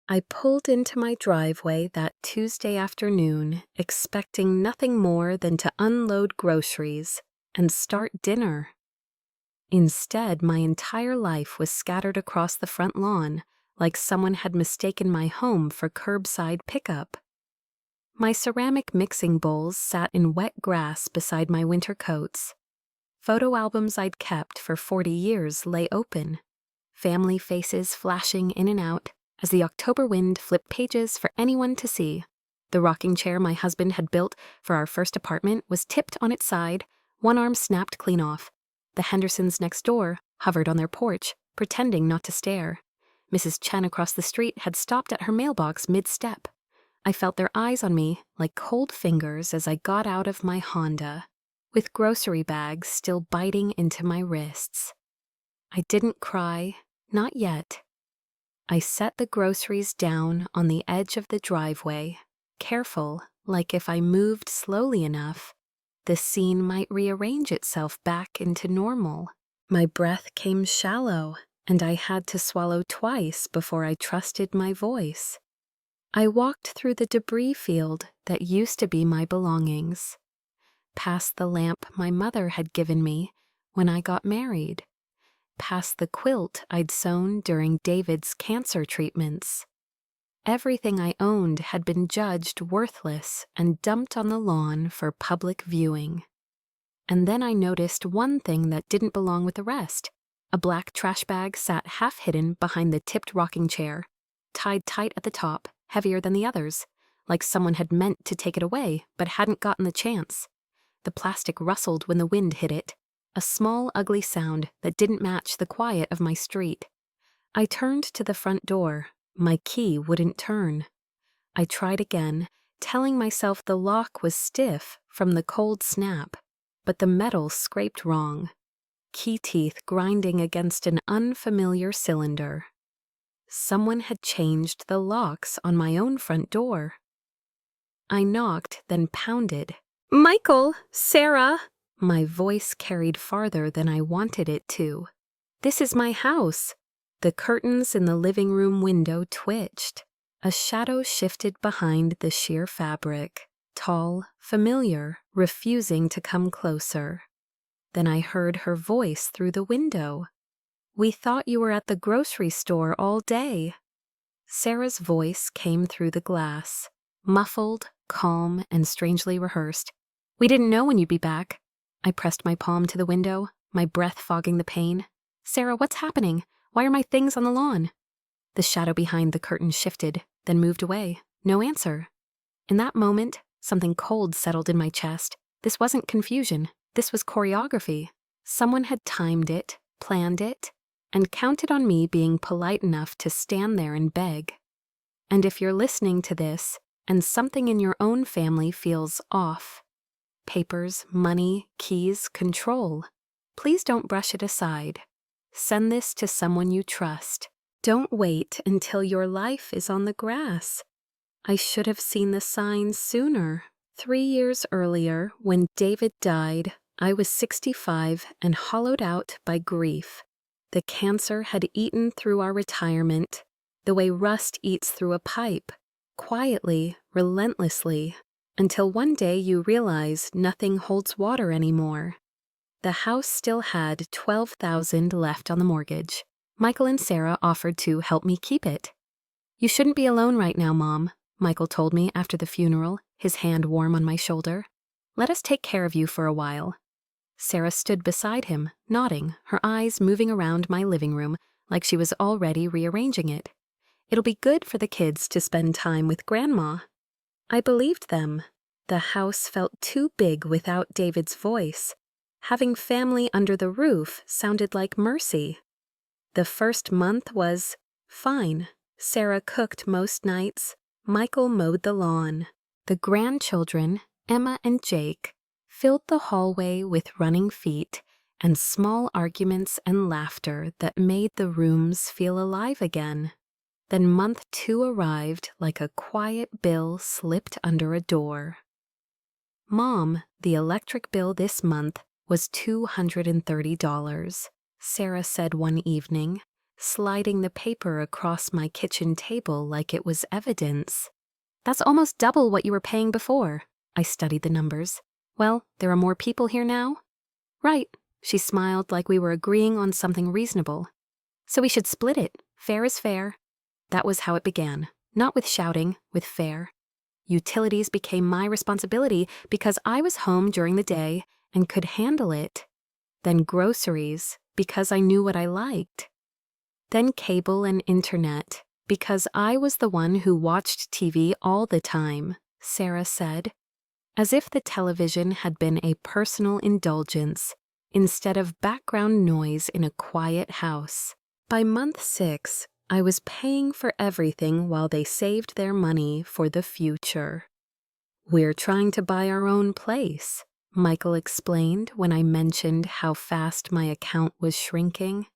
I pulled into my driveway that Tuesday afternoon, expecting nothing more than to unload groceries and start dinner. Instead, my entire life was scattered across the front lawn, like someone had mistaken my home for curbside pickup. My ceramic mixing bowls sat in wet grass beside my winter coats. Photo albums I'd kept for 40 years lay open, family faces flashing in and out as the October wind flipped pages for anyone to see. The rocking chair my husband had built for our first apartment was tipped on its side, one arm snapped clean off. The Hendersons next door hovered on their porch, pretending not to stare. Mrs. Chen across the street had stopped at her mailbox mid-step. I felt their eyes on me like cold fingers as I got out of my Honda, with grocery bags still biting into my wrists. I didn't cry, not yet. I set the groceries down on the edge of the driveway, careful, like if I moved slowly enough, the scene might rearrange itself back into normal. My breath came shallow, and I had to swallow twice before I trusted my voice. I walked through the debris field that used to be my belongings, past the lamp my mother had given me when I got married, past the quilt I'd sewn during David's cancer treatments. Everything I owned had been judged worthless and dumped on the lawn for public viewing. And then I noticed one thing that didn't belong with the rest. A black trash bag sat half hidden behind the tipped rocking chair, tied tight at the top, heavier than the others, like someone had meant to take it away but hadn't gotten the chance. The plastic rustled when the wind hit it, a small, ugly sound that didn't match the quiet of my street. I turned to the front door. My key wouldn't turn. I tried again, telling myself the lock was stiff from the cold snap, but the metal scraped wrong, key teeth grinding against an unfamiliar cylinder. Someone had changed the locks on my own front door. I knocked, then pounded. "Michael! Sarah!" My voice carried farther than I wanted it to. "This is my house." The curtains in the living room window twitched. A shadow shifted behind the sheer fabric, tall, familiar, refusing to come closer. Then I heard her voice through the window. "We thought you were at the grocery store all day." Sarah's voice came through the glass, muffled, calm, and strangely rehearsed. "We didn't know when you'd be back." I pressed my palm to the window, my breath fogging the pain. "Sarah, what's happening? Why are my things on the lawn?" The shadow behind the curtain shifted, then moved away. No answer. In that moment, something cold settled in my chest. This wasn't confusion. This was choreography. Someone had timed it, planned it, and counted on me being polite enough to stand there and beg. And if you're listening to this, and something in your own family feels off, papers, money, keys, control, please don't brush it aside. Send this to someone you trust. Don't wait until your life is on the grass. I should have seen the signs sooner. 3 years earlier, when David died, I was 65 and hollowed out by grief. The cancer had eaten through our retirement, the way rust eats through a pipe, quietly, relentlessly, until one day you realize nothing holds water anymore. The house still had $12,000 left on the mortgage. Michael and Sarah offered to help me keep it. "You shouldn't be alone right now, Mom," Michael told me after the funeral, his hand warm on my shoulder. "Let us take care of you for a while." Sarah stood beside him, nodding, her eyes moving around my living room like she was already rearranging it. "It'll be good for the kids to spend time with Grandma." I believed them. The house felt too big without David's voice. Having family under the roof sounded like mercy. The first month was fine. Sarah cooked most nights. Michael mowed the lawn. The grandchildren, Emma and Jake, filled the hallway with running feet and small arguments and laughter that made the rooms feel alive again. Then month 2 arrived like a quiet bill slipped under a door. "Mom, the electric bill this month was $230, Sarah said one evening, sliding the paper across my kitchen table like it was evidence. "That's almost double what you were paying before." I studied the numbers. "Well, there are more people here now?" "Right." She smiled like we were agreeing on something reasonable. "So we should split it. Fair is fair." That was how it began. Not with shouting, with fair. Utilities became my responsibility because I was home during the day and could handle it. Then groceries, because I knew what I liked. Then cable and internet, because I was the one who watched TV all the time, Sarah said, as if the television had been a personal indulgence instead of background noise in a quiet house. By month 6, I was paying for everything while they saved their money for the future. "We're trying to buy our own place," Michael explained when I mentioned how fast my account was shrinking.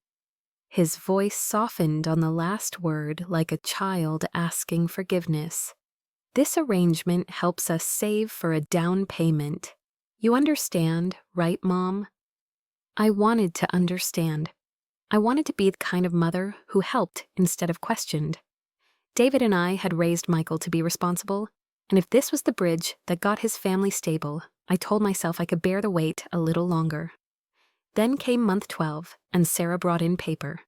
His voice softened on the last word like a child asking forgiveness. "This arrangement helps us save for a down payment. You understand, right, Mom?" I wanted to understand. I wanted to be the kind of mother who helped instead of questioned. David and I had raised Michael to be responsible, and if this was the bridge that got his family stable, I told myself I could bear the weight a little longer. Then came month 12, and Sarah brought in paper.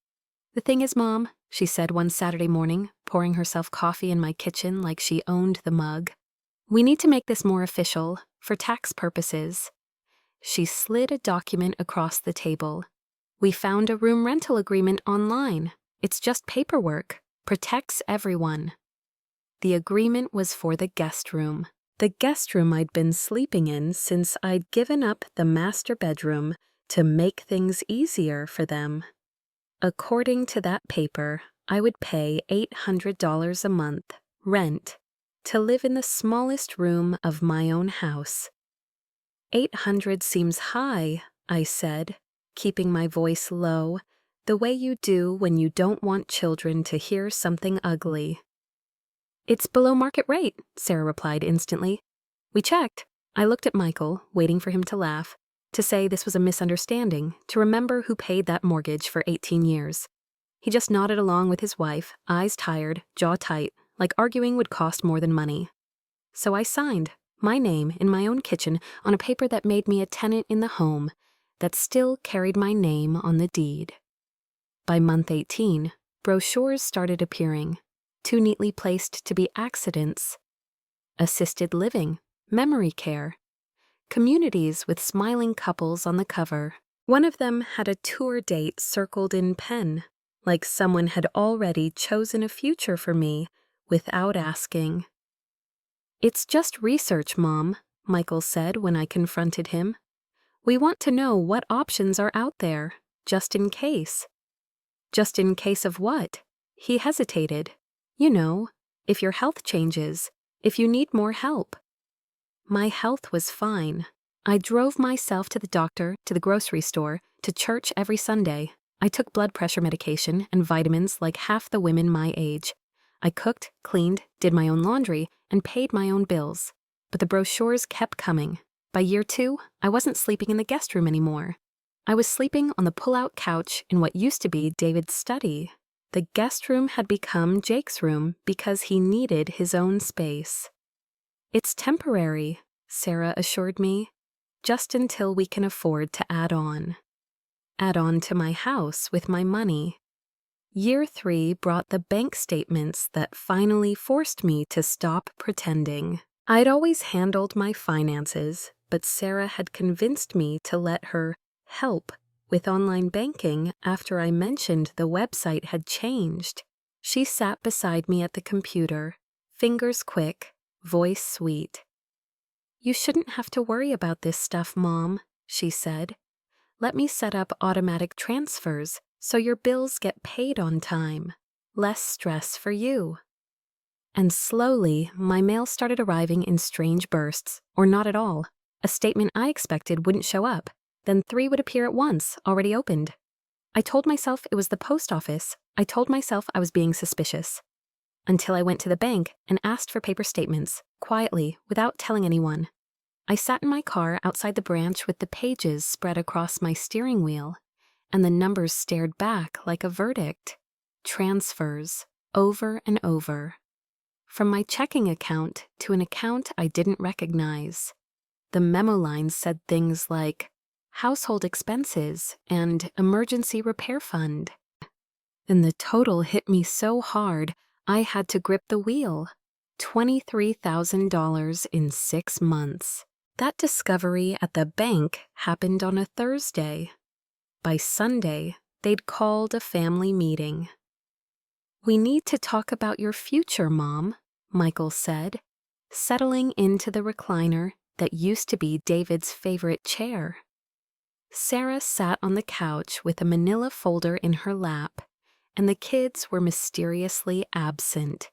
"The thing is, Mom," she said one Saturday morning, pouring herself coffee in my kitchen like she owned the mug, "we need to make this more official, for tax purposes." She slid a document across the table. "We found a room rental agreement online. It's just paperwork. Protects everyone." The agreement was for the guest room. The guest room I'd been sleeping in since I'd given up the master bedroom to make things easier for them. According to that paper, I would pay $800 a month, rent, to live in the smallest room of my own house. $800 seems high, I said, keeping my voice low, the way you do when you don't want children to hear something ugly. "It's below market rate," Sarah replied instantly. "We checked." I looked at Michael, waiting for him to laugh, to say this was a misunderstanding, to remember who paid that mortgage for 18 years. He just nodded along with his wife, eyes tired, jaw tight, like arguing would cost more than money. So I signed, my name in my own kitchen, on a paper that made me a tenant in the home that still carried my name on the deed. By month 18, brochures started appearing, too neatly placed to be accidents. Assisted living, memory care, communities with smiling couples on the cover. One of them had a tour date circled in pen, like someone had already chosen a future for me without asking. "It's just research, Mom," Michael said when I confronted him. "We want to know what options are out there, just in case." "Just in case of what?" He hesitated. "You know, if your health changes, if you need more help." My health was fine. I drove myself to the doctor, to the grocery store, to church every Sunday. I took blood pressure medication and vitamins like half the women my age. I cooked, cleaned, did my own laundry, and paid my own bills. But the brochures kept coming. By year 2, I wasn't sleeping in the guest room anymore. I was sleeping on the pull-out couch in what used to be David's study. The guest room had become Jake's room because he needed his own space. "It's temporary," Sarah assured me, "just until we can afford to add on. Add on to my house with my money." Year 3 brought the bank statements that finally forced me to stop pretending. I'd always handled my finances, but Sarah had convinced me to let her help with online banking after I mentioned the website had changed. She sat beside me at the computer, fingers quick, voice sweet. "You shouldn't have to worry about this stuff, Mom," she said. "Let me set up automatic transfers so your bills get paid on time. Less stress for you." And slowly, my mail started arriving in strange bursts, or not at all. A statement I expected wouldn't show up. Then 3 would appear at once, already opened. I told myself it was the post office. I told myself I was being suspicious. Until I went to the bank and asked for paper statements, quietly, without telling anyone. I sat in my car outside the branch with the pages spread across my steering wheel, and the numbers stared back like a verdict. transfers, over and over. From my checking account to an account I didn't recognize. The memo lines said things like, household expenses and emergency repair fund. And the total hit me so hard, I had to grip the wheel. $23,000 in 6 months. That discovery at the bank happened on a Thursday. By Sunday, they'd called a family meeting. "We need to talk about your future, Mom," Michael said, settling into the recliner that used to be David's favorite chair. Sarah sat on the couch with a manila folder in her lap, and the kids were mysteriously absent,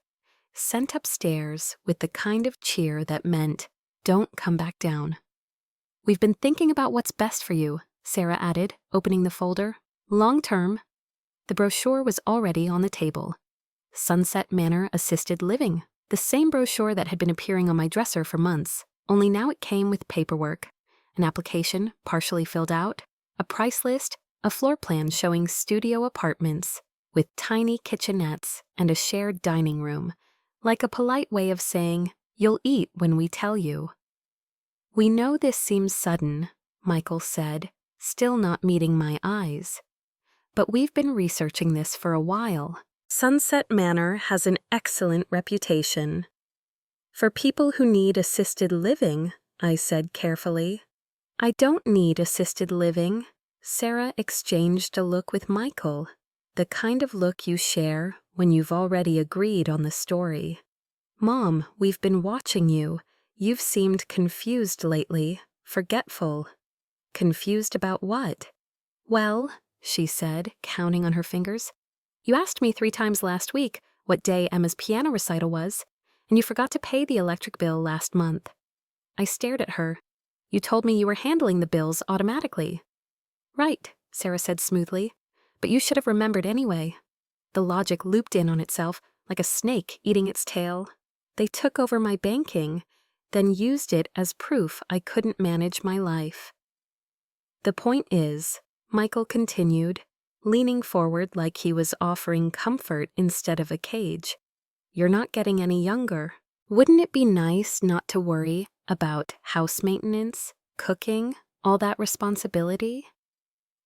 sent upstairs with the kind of cheer that meant, "Don't come back down." "We've been thinking about what's best for you," Sarah added, opening the folder. "Long term." The brochure was already on the table. Sunset Manor Assisted Living, the same brochure that had been appearing on my dresser for months, only now it came with paperwork, an application partially filled out, a price list, a floor plan showing studio apartments with tiny kitchenettes and a shared dining room, like a polite way of saying, "You'll eat when we tell you." "We know this seems sudden," Michael said, still not meeting my eyes. "But we've been researching this for a while. Sunset Manor has an excellent reputation." "For people who need assisted living," I said carefully. "I don't need assisted living." Sarah exchanged a look with Michael, the kind of look you share when you've already agreed on the story. "Mom, we've been watching you. You've seemed confused lately, forgetful." "Confused about what?" "Well," she said, counting on her fingers, "you asked me 3 times last week what day Emma's piano recital was, and you forgot to pay the electric bill last month." I stared at her. "You told me you were handling the bills automatically." "Right," Sarah said smoothly, "but you should have remembered anyway." The logic looped in on itself like a snake eating its tail. They took over my banking, then used it as proof I couldn't manage my life. "The point is," Michael continued, leaning forward like he was offering comfort instead of a cage, "you're not getting any younger. Wouldn't it be nice not to worry about house maintenance, cooking, all that responsibility?"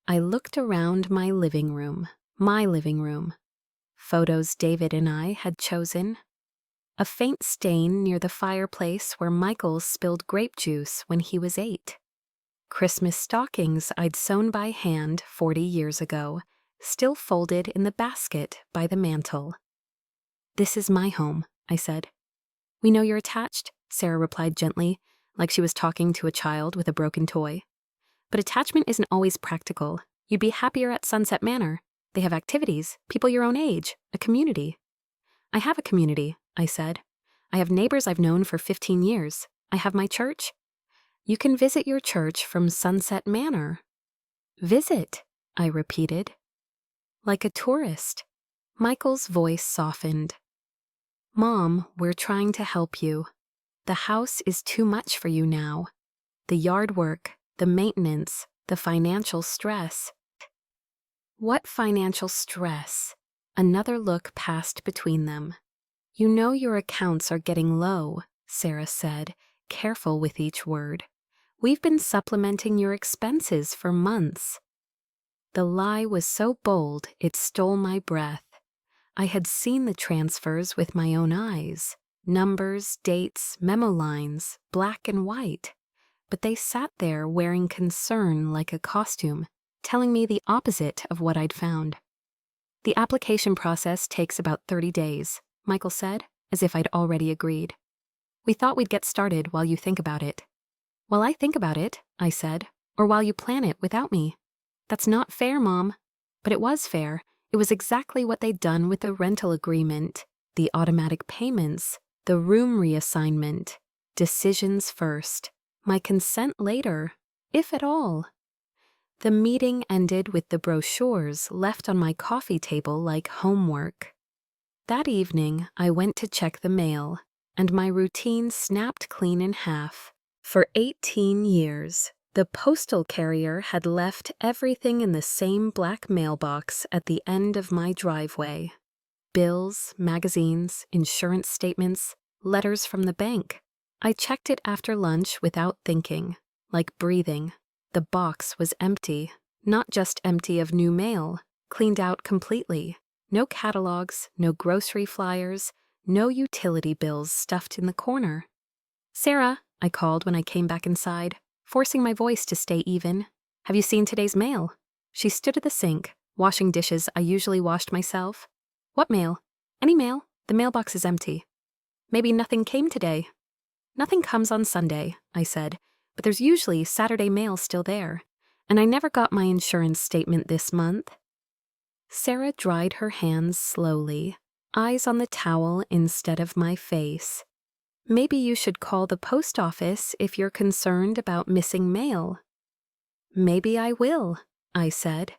I looked around my living room. Photos David and I had chosen. A faint stain near the fireplace where Michael spilled grape juice when he was 8. Christmas stockings I'd sewn by hand 40 years ago, still folded in the basket by the mantel. "This is my home," I said. "We know you're attached," Sarah replied gently, like she was talking to a child with a broken toy. "But attachment isn't always practical. You'd be happier at Sunset Manor. They have activities, people your own age, a community." "I have a community," I said. "I have neighbors I've known for 15 years. I have my church." "You can visit your church from Sunset Manor." "Visit," I repeated. "Like a tourist." Michael's voice softened. "Mom, we're trying to help you. The house is too much for you now. The yard work, the maintenance, the financial stress." "What financial stress?" Another look passed between them. "You know your accounts are getting low," Sarah said, careful with each word. "We've been supplementing your expenses for months." The lie was so bold it stole my breath. I had seen the transfers with my own eyes. Numbers, dates, memo lines, black and white. But they sat there wearing concern like a costume, telling me the opposite of what I'd found. "The application process takes about 30 days, Michael said, as if I'd already agreed. "We thought we'd get started while you think about it." "While I think about it," I said, "or while you plan it without me." "That's not fair, Mom." But it was fair. It was exactly what they'd done with the rental agreement, the automatic payments, the room reassignment. Decisions first, my consent later, if at all. The meeting ended with the brochures left on my coffee table like homework. That evening, I went to check the mail, and my routine snapped clean in half. For 18 years, The postal carrier had left everything in the same black mailbox at the end of my driveway. Bills, magazines, insurance statements, letters from the bank. I checked it after lunch without thinking, like breathing. The box was empty, not just empty of new mail, cleaned out completely. No catalogs, no grocery flyers, no utility bills stuffed in the corner. "Sarah," I called when I came back inside, forcing my voice to stay even. "Have you seen today's mail?" She stood at the sink, washing dishes I usually washed myself. "What mail?" "Any mail. The mailbox is empty." "Maybe nothing came today." "Nothing comes on Sunday," I said, "but there's usually Saturday mail still there. And I never got my insurance statement this month." Sarah dried her hands slowly, eyes on the towel instead of my face. "Maybe you should call the post office if you're concerned about missing mail." "Maybe I will," I said.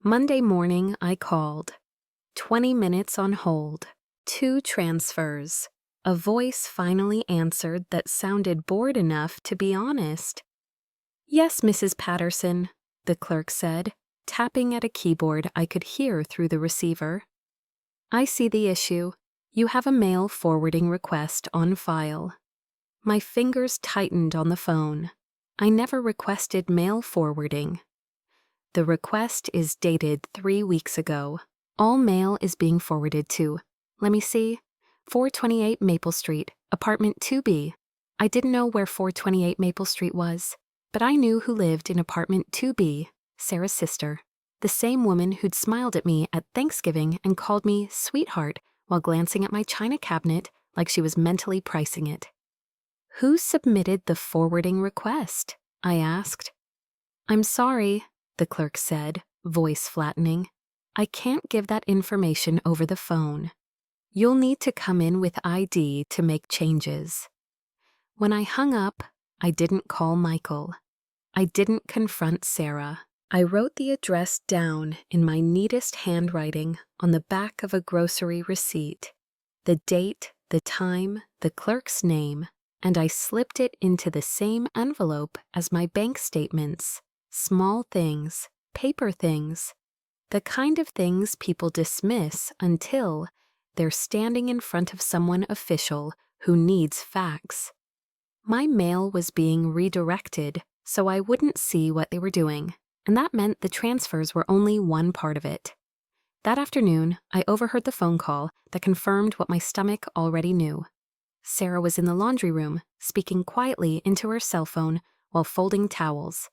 Monday morning I called. 20 minutes on hold. 2 transfers. A voice finally answered that sounded bored enough to be honest. "Yes, Mrs. Patterson," the clerk said, tapping at a keyboard I could hear through the receiver. "I see the issue. You have a mail forwarding request on file." My fingers tightened on the phone. I never requested mail forwarding. "The request is dated 3 weeks ago. All mail is being forwarded to, let me see, 428 Maple Street, apartment 2B. I didn't know where 428 Maple Street was, but I knew who lived in apartment 2B, Sarah's sister, the same woman who'd smiled at me at Thanksgiving and called me sweetheart while glancing at my china cabinet like she was mentally pricing it. "Who submitted the forwarding request?" I asked. "I'm sorry," the clerk said, voice flattening. "I can't give that information over the phone. You'll need to come in with ID to make changes." When I hung up, I didn't call Michael. I didn't confront Sarah. I wrote the address down in my neatest handwriting on the back of a grocery receipt. The date, the time, the clerk's name, and I slipped it into the same envelope as my bank statements. Small things, paper things, the kind of things people dismiss until they're standing in front of someone official who needs facts. My mail was being redirected so I wouldn't see what they were doing, and that meant the transfers were only one part of it. That afternoon, I overheard the phone call that confirmed what my stomach already knew. Sarah was in the laundry room, speaking quietly into her cell phone while folding towels.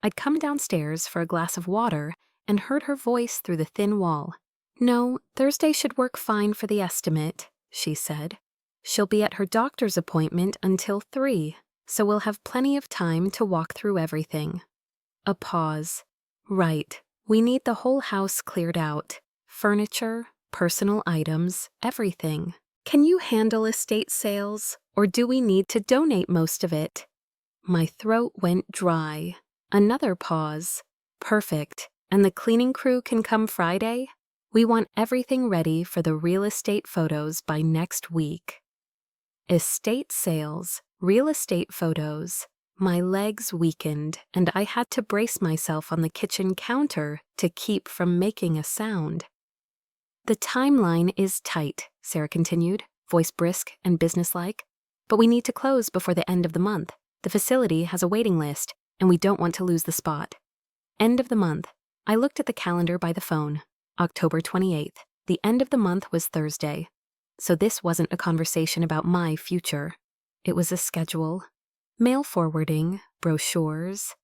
I'd come downstairs for a glass of water and heard her voice through the thin wall. "No, Thursday should work fine for the estimate," she said. "She'll be at her doctor's appointment until 3, so we'll have plenty of time to walk through everything." A pause. "Right, we need the whole house cleared out. Furniture, personal items, everything. Can you handle estate sales, or do we need to donate most of it?" My throat went dry. Another pause. "Perfect. And the cleaning crew can come Friday? We want everything ready for the real estate photos by next week." Estate sales, real estate photos. My legs weakened, and I had to brace myself on the kitchen counter to keep from making a sound. "The timeline is tight," Sarah continued, voice brisk and businesslike. "But we need to close before the end of the month. The facility has a waiting list, and we don't want to lose the spot." End of the month. I looked at the calendar by the phone. October 28th. The end of the month was Thursday. So this wasn't a conversation about my future. It was a schedule. Mail forwarding, brochures,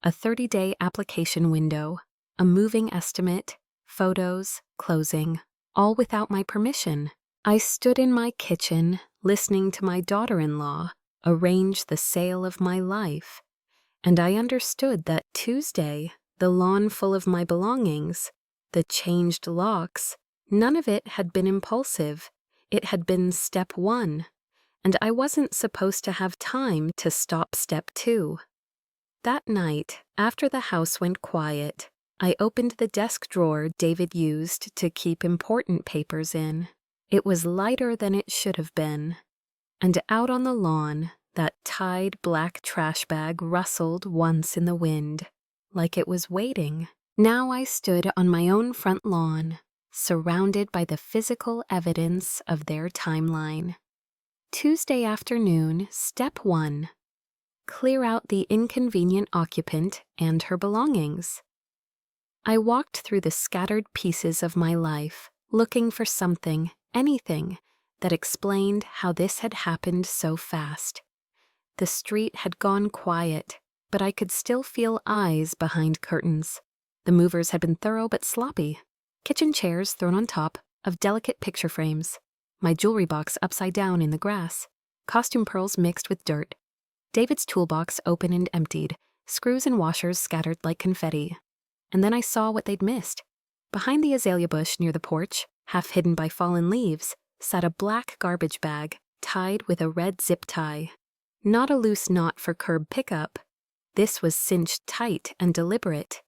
a 30-day application window, a moving estimate, photos, closing, all without my permission. I stood in my kitchen, listening to my daughter-in-law arrange the sale of my life, and I understood that Tuesday, the lawn full of my belongings, the changed locks, none of it had been impulsive. It had been step 1, and I wasn't supposed to have time to stop step 2. That night, after the house went quiet, I opened the desk drawer David used to keep important papers in. It was lighter than it should have been. And out on the lawn, That tied black trash bag rustled once in the wind, like it was waiting. Now I stood on my own front lawn, surrounded by the physical evidence of their timeline. Tuesday afternoon, step 1. Clear out the inconvenient occupant and her belongings. I walked through the scattered pieces of my life, looking for something, anything, that explained how this had happened so fast. The street had gone quiet, but I could still feel eyes behind curtains. The movers had been thorough but sloppy. Kitchen chairs thrown on top of delicate picture frames. My jewelry box upside down in the grass. Costume pearls mixed with dirt. David's toolbox open and emptied. Screws and washers scattered like confetti. And then I saw what they'd missed. Behind the azalea bush near the porch, half hidden by fallen leaves, sat a black garbage bag tied with a red zip tie. Not a loose knot for curb pickup. This was cinched tight and deliberate.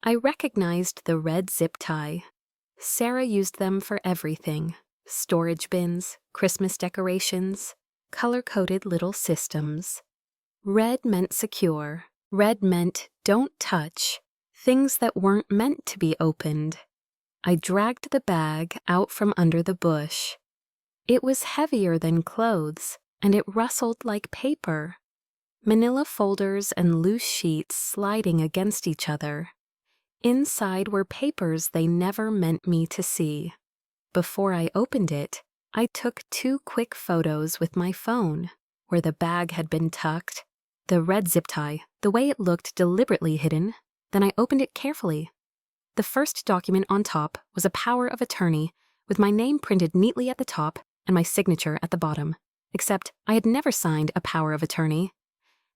I recognized the red zip tie. Sarah used them for everything. Storage bins, Christmas decorations, color-coded little systems. Red meant secure. Red meant don't touch. Things that weren't meant to be opened. I dragged the bag out from under the bush. It was heavier than clothes, and it rustled like paper. Manila folders and loose sheets sliding against each other. Inside were papers they never meant me to see. Before I opened it, I took 2 quick photos with my phone, where the bag had been tucked, the red zip tie, the way it looked deliberately hidden. Then I opened it carefully. The first document on top was a power of attorney, with my name printed neatly at the top and my signature at the bottom. Except I had never signed a power of attorney.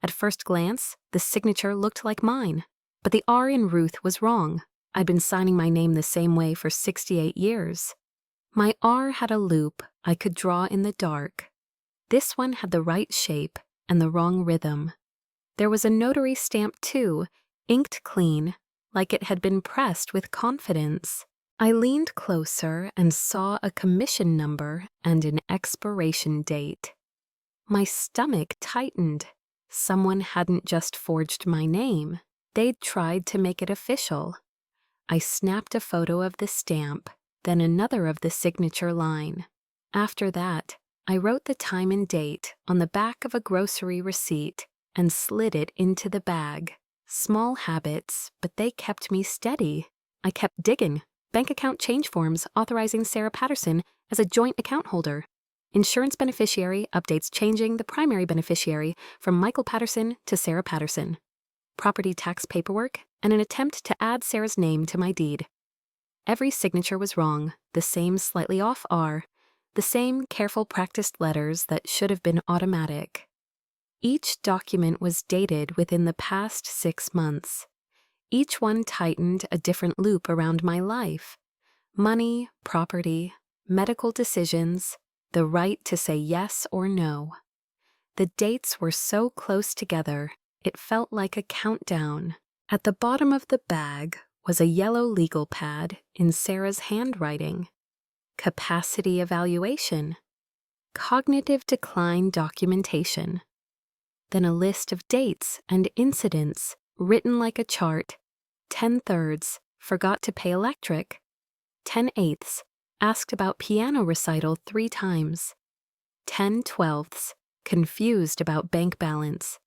At first glance, the signature looked like mine, but the R in Ruth was wrong. I'd been signing my name the same way for 68 years. My R had a loop I could draw in the dark. This one had the right shape and the wrong rhythm. There was a notary stamp too, inked clean, like it had been pressed with confidence. I leaned closer and saw a commission number and an expiration date. My stomach tightened. Someone hadn't just forged my name. They'd tried to make it official. I snapped a photo of the stamp, then another of the signature line. After that, I wrote the time and date on the back of a grocery receipt and slid it into the bag. Small habits, but they kept me steady. I kept digging. Bank account change forms authorizing Sarah Patterson as a joint account holder. Insurance beneficiary updates changing the primary beneficiary from Michael Patterson to Sarah Patterson. Property tax paperwork and an attempt to add Sarah's name to my deed. Every signature was wrong, the same slightly off R, the same careful practiced letters that should have been automatic. Each document was dated within the past 6 months. Each one tightened a different loop around my life. Money, property, medical decisions, the right to say yes or no. The dates were so close together, it felt like a countdown. At the bottom of the bag was a yellow legal pad in Sarah's handwriting. Capacity evaluation. Cognitive decline documentation. Then a list of dates and incidents written like a chart. 10/3, forgot to pay electric. 10/8, asked about piano recital 3 times. 10/12, confused about bank balance.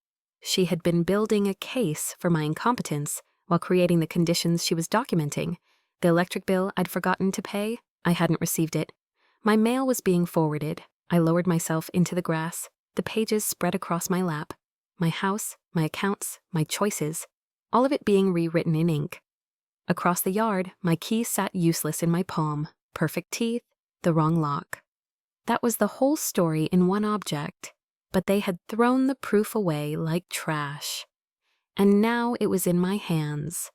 She had been building a case for my incompetence while creating the conditions she was documenting. The electric bill I'd forgotten to pay, I hadn't received it. My mail was being forwarded. I lowered myself into the grass. The pages spread across my lap. My house, my accounts, my choices, all of it being rewritten in ink. Across the yard, my key sat useless in my palm. Perfect teeth, the wrong lock. That was the whole story in one object, but they had thrown the proof away like trash. And now it was in my hands.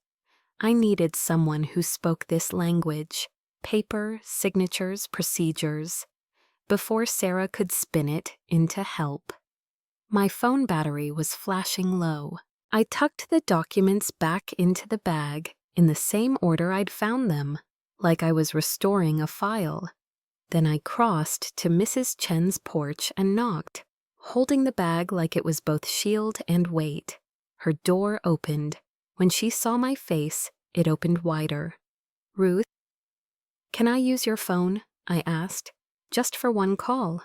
I needed someone who spoke this language. Paper, signatures, procedures. Before Sarah could spin it into help. My phone battery was flashing low. I tucked the documents back into the bag in the same order I'd found them, like I was restoring a file. Then I crossed to Mrs. Chen's porch and knocked. holding the bag like it was both shield and weight. Her door opened. When she saw my face, it opened wider. "Ruth, can I use your phone?" I asked. "Just for one call."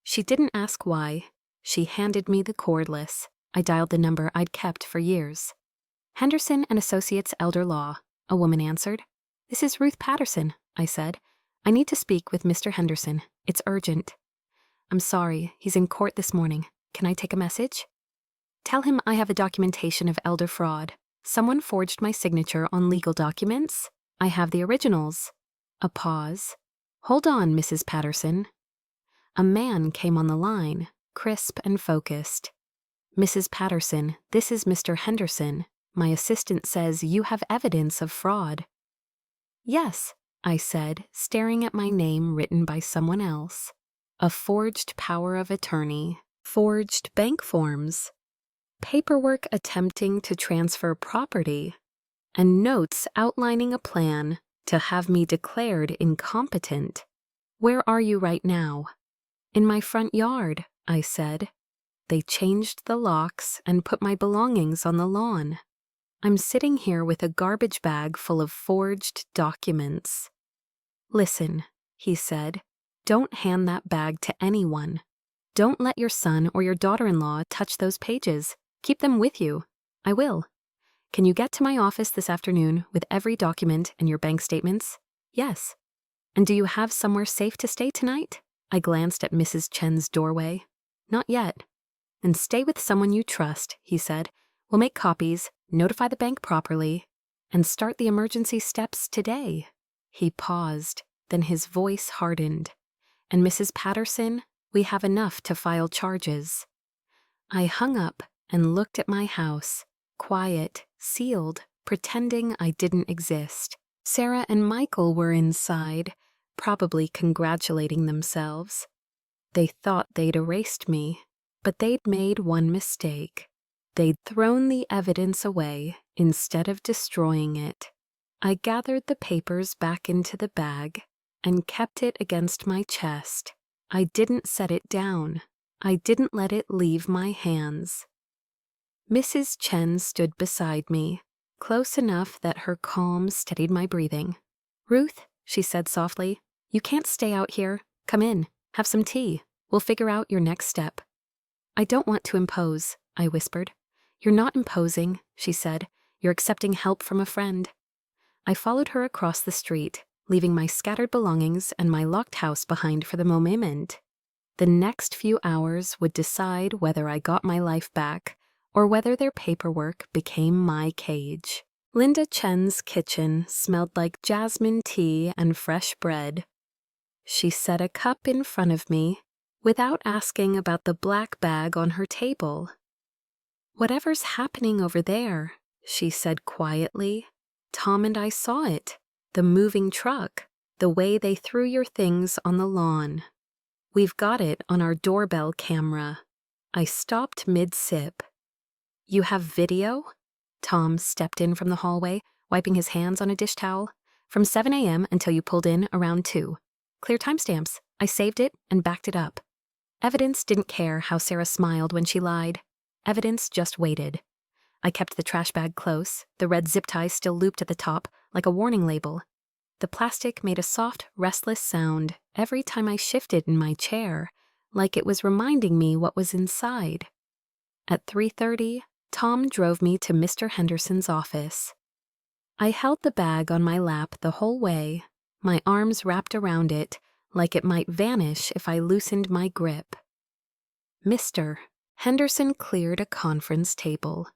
She didn't ask why. She handed me the cordless. I dialed the number I'd kept for years. "Henderson and Associates Elder Law," a woman answered. "This is Ruth Patterson," I said. "I need to speak with Mr. Henderson. It's urgent." "I'm sorry, he's in court this morning. Can I take a message?" "Tell him I have a documentation of elder fraud. Someone forged my signature on legal documents. I have the originals." A pause. "Hold on, Mrs. Patterson." A man came on the line, crisp and focused. "Mrs. Patterson, this is Mr. Henderson. My assistant says you have evidence of fraud." "Yes," I said, staring at my name written by someone else. A forged power of attorney, forged bank forms, paperwork attempting to transfer property, and notes outlining a plan to have me declared incompetent. "Where are you right now?" "In my front yard," I said. "They changed the locks and put my belongings on the lawn. I'm sitting here with a garbage bag full of forged documents." "Listen," he said, "don't hand that bag to anyone. Don't let your son or your daughter-in-law touch those pages. Keep them with you." "I will." "Can you get to my office this afternoon with every document and your bank statements?" "Yes." "And do you have somewhere safe to stay tonight?" I glanced at Mrs. Chen's doorway. "Not yet." "And stay with someone you trust," he said. "We'll make copies, notify the bank properly, and start the emergency steps today." He paused, then his voice hardened. "And Mrs. Patterson, we have enough to file charges." I hung up and looked at my house, quiet, sealed, pretending I didn't exist. Sarah and Michael were inside, probably congratulating themselves. They thought they'd erased me, but they'd made one mistake. They'd thrown the evidence away instead of destroying it. I gathered the papers back into the bag and kept it against my chest. I didn't set it down. I didn't let it leave my hands. Mrs. Chen stood beside me, close enough that her calm steadied my breathing. "Ruth," she said softly, "you can't stay out here. Come in. Have some tea. We'll figure out your next step." "I don't want to impose," I whispered. "You're not imposing," she said. "You're accepting help from a friend." I followed her across the street, leaving my scattered belongings and my locked house behind for the moment. The next few hours would decide whether I got my life back or whether their paperwork became my cage. Linda Chen's kitchen smelled like jasmine tea and fresh bread. She set a cup in front of me without asking about the black bag on her table. "Whatever's happening over there," she said quietly. "Tom and I saw it. The moving truck, the way they threw your things on the lawn. We've got it on our doorbell camera." I stopped mid-sip. "You have video?" Tom stepped in from the hallway, wiping his hands on a dish towel. "From 7 a.m. until you pulled in around 2. Clear timestamps. I saved it and backed it up." Evidence didn't care how Sarah smiled when she lied. Evidence just waited. I kept the trash bag close, the red zip tie still looped at the top, like a warning label. The plastic made a soft, restless sound every time I shifted in my chair, like it was reminding me what was inside. At 3:30, Tom drove me to Mr. Henderson's office. I held the bag on my lap the whole way, my arms wrapped around it, like it might vanish if I loosened my grip. "Mr." Henderson cleared a conference table.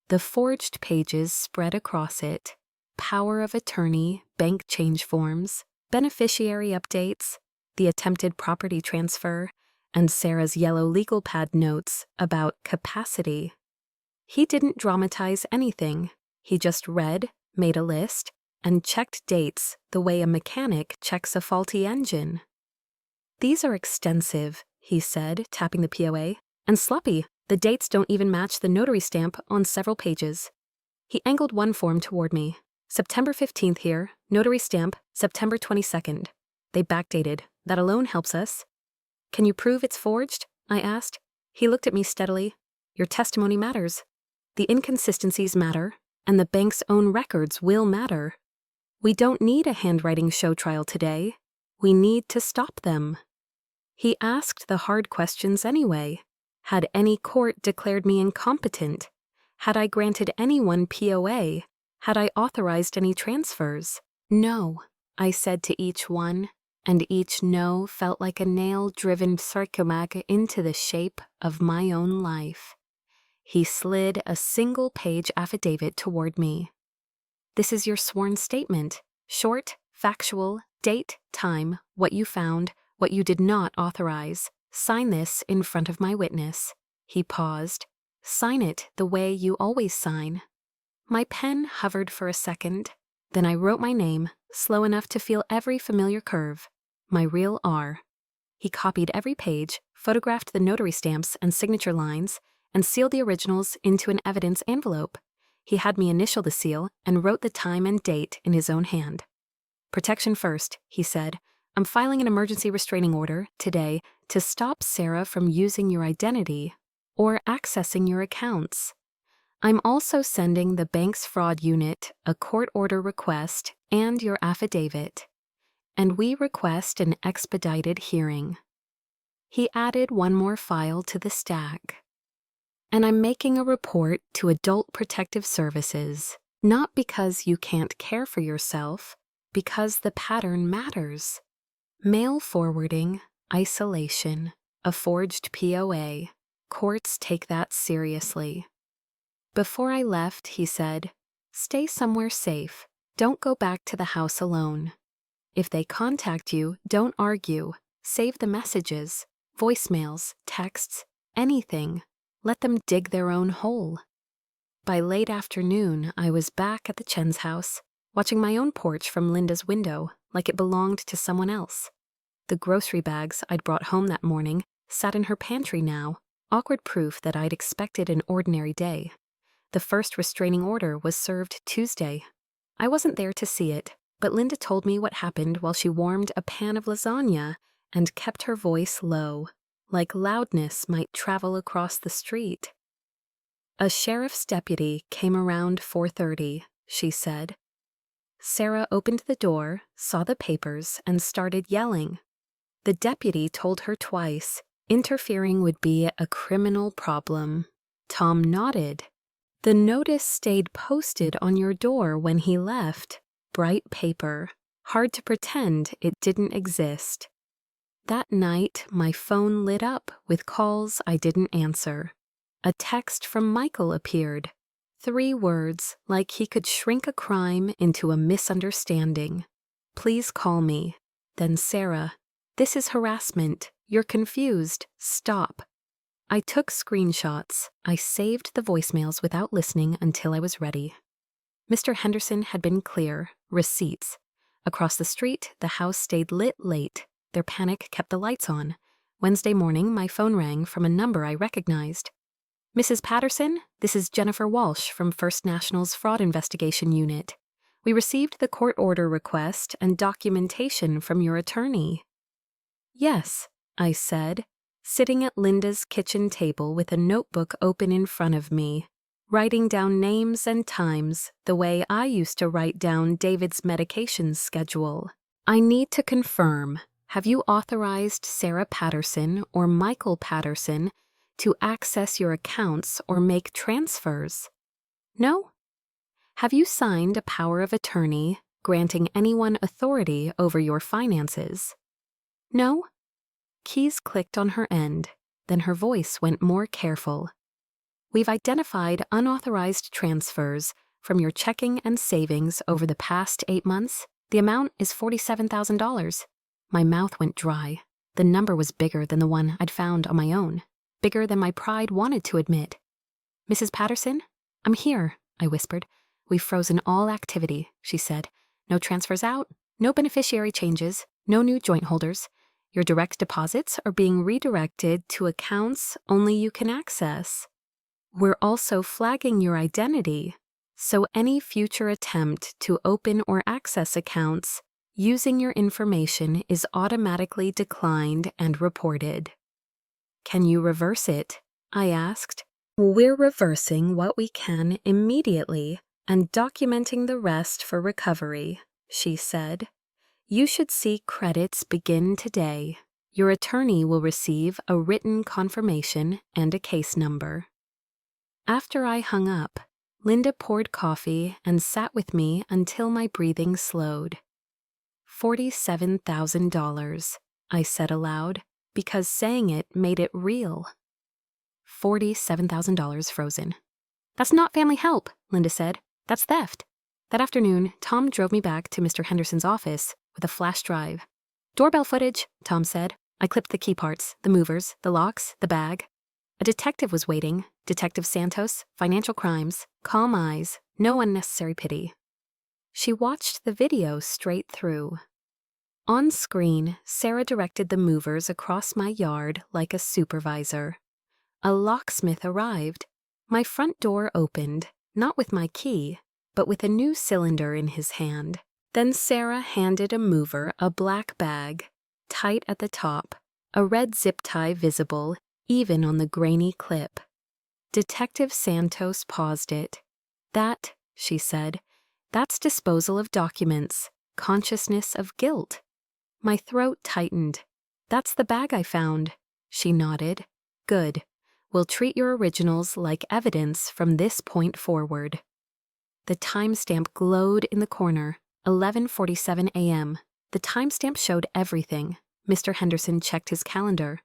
The forged pages spread across it, power of attorney, bank change forms, beneficiary updates, the attempted property transfer, and Sarah's yellow legal pad notes about capacity. He didn't dramatize anything. He just read, made a list, and checked dates the way a mechanic checks a faulty engine. "These are extensive," he said, tapping the POA, "and sloppy. The dates don't even match the notary stamp on several pages." He angled one form toward me. "September 15th here, notary stamp, September 22nd. They backdated. That alone helps us." "Can you prove it's forged?" I asked. He looked at me steadily. Your testimony matters. The inconsistencies matter, and the bank's own records will matter. We don't need a handwriting show trial today. We need to stop them. He asked the hard questions anyway. Had any court declared me incompetent? Had I granted anyone POA? Had I authorized any transfers? No, I said to each one, and each no felt like a nail-driven sarcomag into the shape of my own life. He slid a single-page affidavit toward me. This is your sworn statement. Short, factual, date, time, what you found, what you did not authorize. Sign this in front of my witness. He paused. Sign it the way you always sign. My pen hovered for a second. Then I wrote my name, slow enough to feel every familiar curve. My real R. He copied every page, photographed the notary stamps and signature lines, and sealed the originals into an evidence envelope. He had me initial the seal and wrote the time and date in his own hand. Protection first, he said. I'm filing an emergency restraining order today to stop Sarah from using your identity or accessing your accounts. I'm also sending the bank's fraud unit a court order request and your affidavit, and we request an expedited hearing. He added one more file to the stack. And I'm making a report to Adult Protective Services, not because you can't care for yourself, because the pattern matters. Mail forwarding, isolation, a forged POA. Courts take that seriously. Before I left, he said, stay somewhere safe. Don't go back to the house alone. If they contact you, don't argue. Save the messages, voicemails, texts, anything. Let them dig their own hole. By late afternoon, I was back at the Chen's house, watching my own porch from Linda's window like it belonged to someone else. The grocery bags I'd brought home that morning sat in her pantry now, awkward proof that I'd expected an ordinary day. The first restraining order was served Tuesday. I wasn't there to see it, but Linda told me what happened while she warmed a pan of lasagna and kept her voice low, like loudness might travel across the street. A sheriff's deputy came around 4:30, she said. Sarah opened the door, saw the papers, and started yelling. The deputy told her twice interfering would be a criminal problem. Tom nodded. The notice stayed posted on your door when he left. Bright paper. Hard to pretend it didn't exist. That night, my phone lit up with calls I didn't answer. A text from Michael appeared. 3 words, like he could shrink a crime into a misunderstanding. Please call me. Then Sarah. This is harassment. You're confused. Stop. I took screenshots. I saved the voicemails without listening until I was ready. Mr. Henderson had been clear. Receipts. Across the street, the house stayed lit late. Their panic kept the lights on. Wednesday morning, my phone rang from a number I recognized. Mrs. Patterson, this is Jennifer Walsh from First National's Fraud Investigation Unit. We received the court order request and documentation from your attorney. Yes, I said, sitting at Linda's kitchen table with a notebook open in front of me, writing down names and times the way I used to write down David's medication schedule. I need to confirm. Have you authorized Sarah Patterson or Michael Patterson to access your accounts or make transfers? No? Have you signed a power of attorney granting anyone authority over your finances? No? Keys clicked on her end, then her voice went more careful. We've identified unauthorized transfers from your checking and savings over the past 8 months. The amount is $47,000. My mouth went dry. The number was bigger than the one I'd found on my own, bigger than my pride wanted to admit. Mrs. Patterson? I'm here, I whispered. We've frozen all activity, she said. No transfers out, no beneficiary changes, no new joint holders. Your direct deposits are being redirected to accounts only you can access. We're also flagging your identity, so any future attempt to open or access accounts using your information is automatically declined and reported. Can you reverse it? I asked. We're reversing what we can immediately and documenting the rest for recovery, she said. You should see credits begin today. Your attorney will receive a written confirmation and a case number. After I hung up, Linda poured coffee and sat with me until my breathing slowed. $47,000, I said aloud, because saying it made it real. $47,000 frozen. That's not family help, Linda said. That's theft. That afternoon, Tom drove me back to Mr. Henderson's office with a flash drive. Doorbell footage, Tom said. I clipped the key parts, the movers, the locks, the bag. A detective was waiting. Detective Santos, financial crimes, calm eyes, no unnecessary pity. She watched the video straight through. On screen, Sarah directed the movers across my yard like a supervisor. A locksmith arrived. My front door opened, not with my key, but with a new cylinder in his hand. Then Sarah handed a mover a black bag, tight at the top, a red zip tie visible even on the grainy clip. Detective Santos paused it. That, she said, that's disposal of documents, consciousness of guilt. My throat tightened. That's the bag I found. She nodded. Good. We'll treat your originals like evidence from this point forward. The timestamp glowed in the corner, 11:47 a.m. The timestamp showed everything. Mr. Henderson checked his calendar.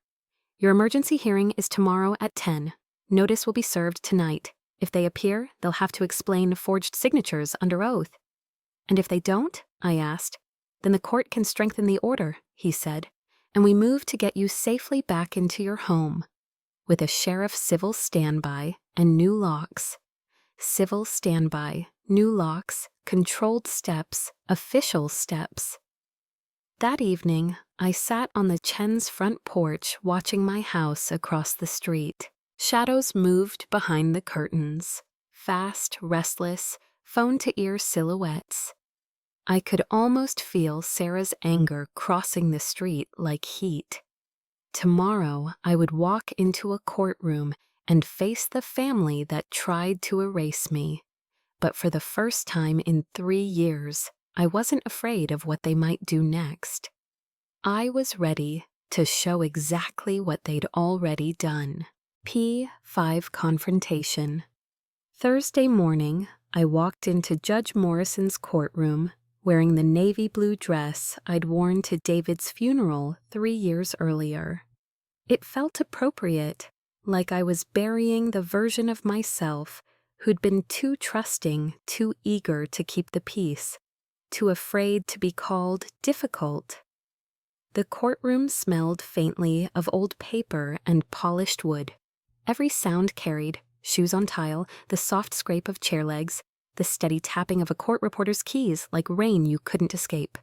Your emergency hearing is tomorrow at 10. Notice will be served tonight. If they appear, they'll have to explain forged signatures under oath. And if they don't, I asked, then the court can strengthen the order, he said, and we move to get you safely back into your home. With a sheriff civil standby and new locks. Civil standby, new locks, controlled steps, official steps. That evening, I sat on the Chen's front porch watching my house across the street. Shadows moved behind the curtains, fast, restless, phone-to-ear silhouettes. I could almost feel Sarah's anger crossing the street like heat. Tomorrow, I would walk into a courtroom and face the family that tried to erase me. But for the first time in 3 years, I wasn't afraid of what they might do next. I was ready to show exactly what they'd already done. P5 confrontation. Thursday morning, I walked into Judge Morrison's courtroom wearing the navy blue dress I'd worn to David's funeral 3 years earlier. It felt appropriate, like I was burying the version of myself who'd been too trusting, too eager to keep the peace, too afraid to be called difficult. The courtroom smelled faintly of old paper and polished wood. Every sound carried, shoes on tile, the soft scrape of chair legs, the steady tapping of a court reporter's keys like rain you couldn't escape.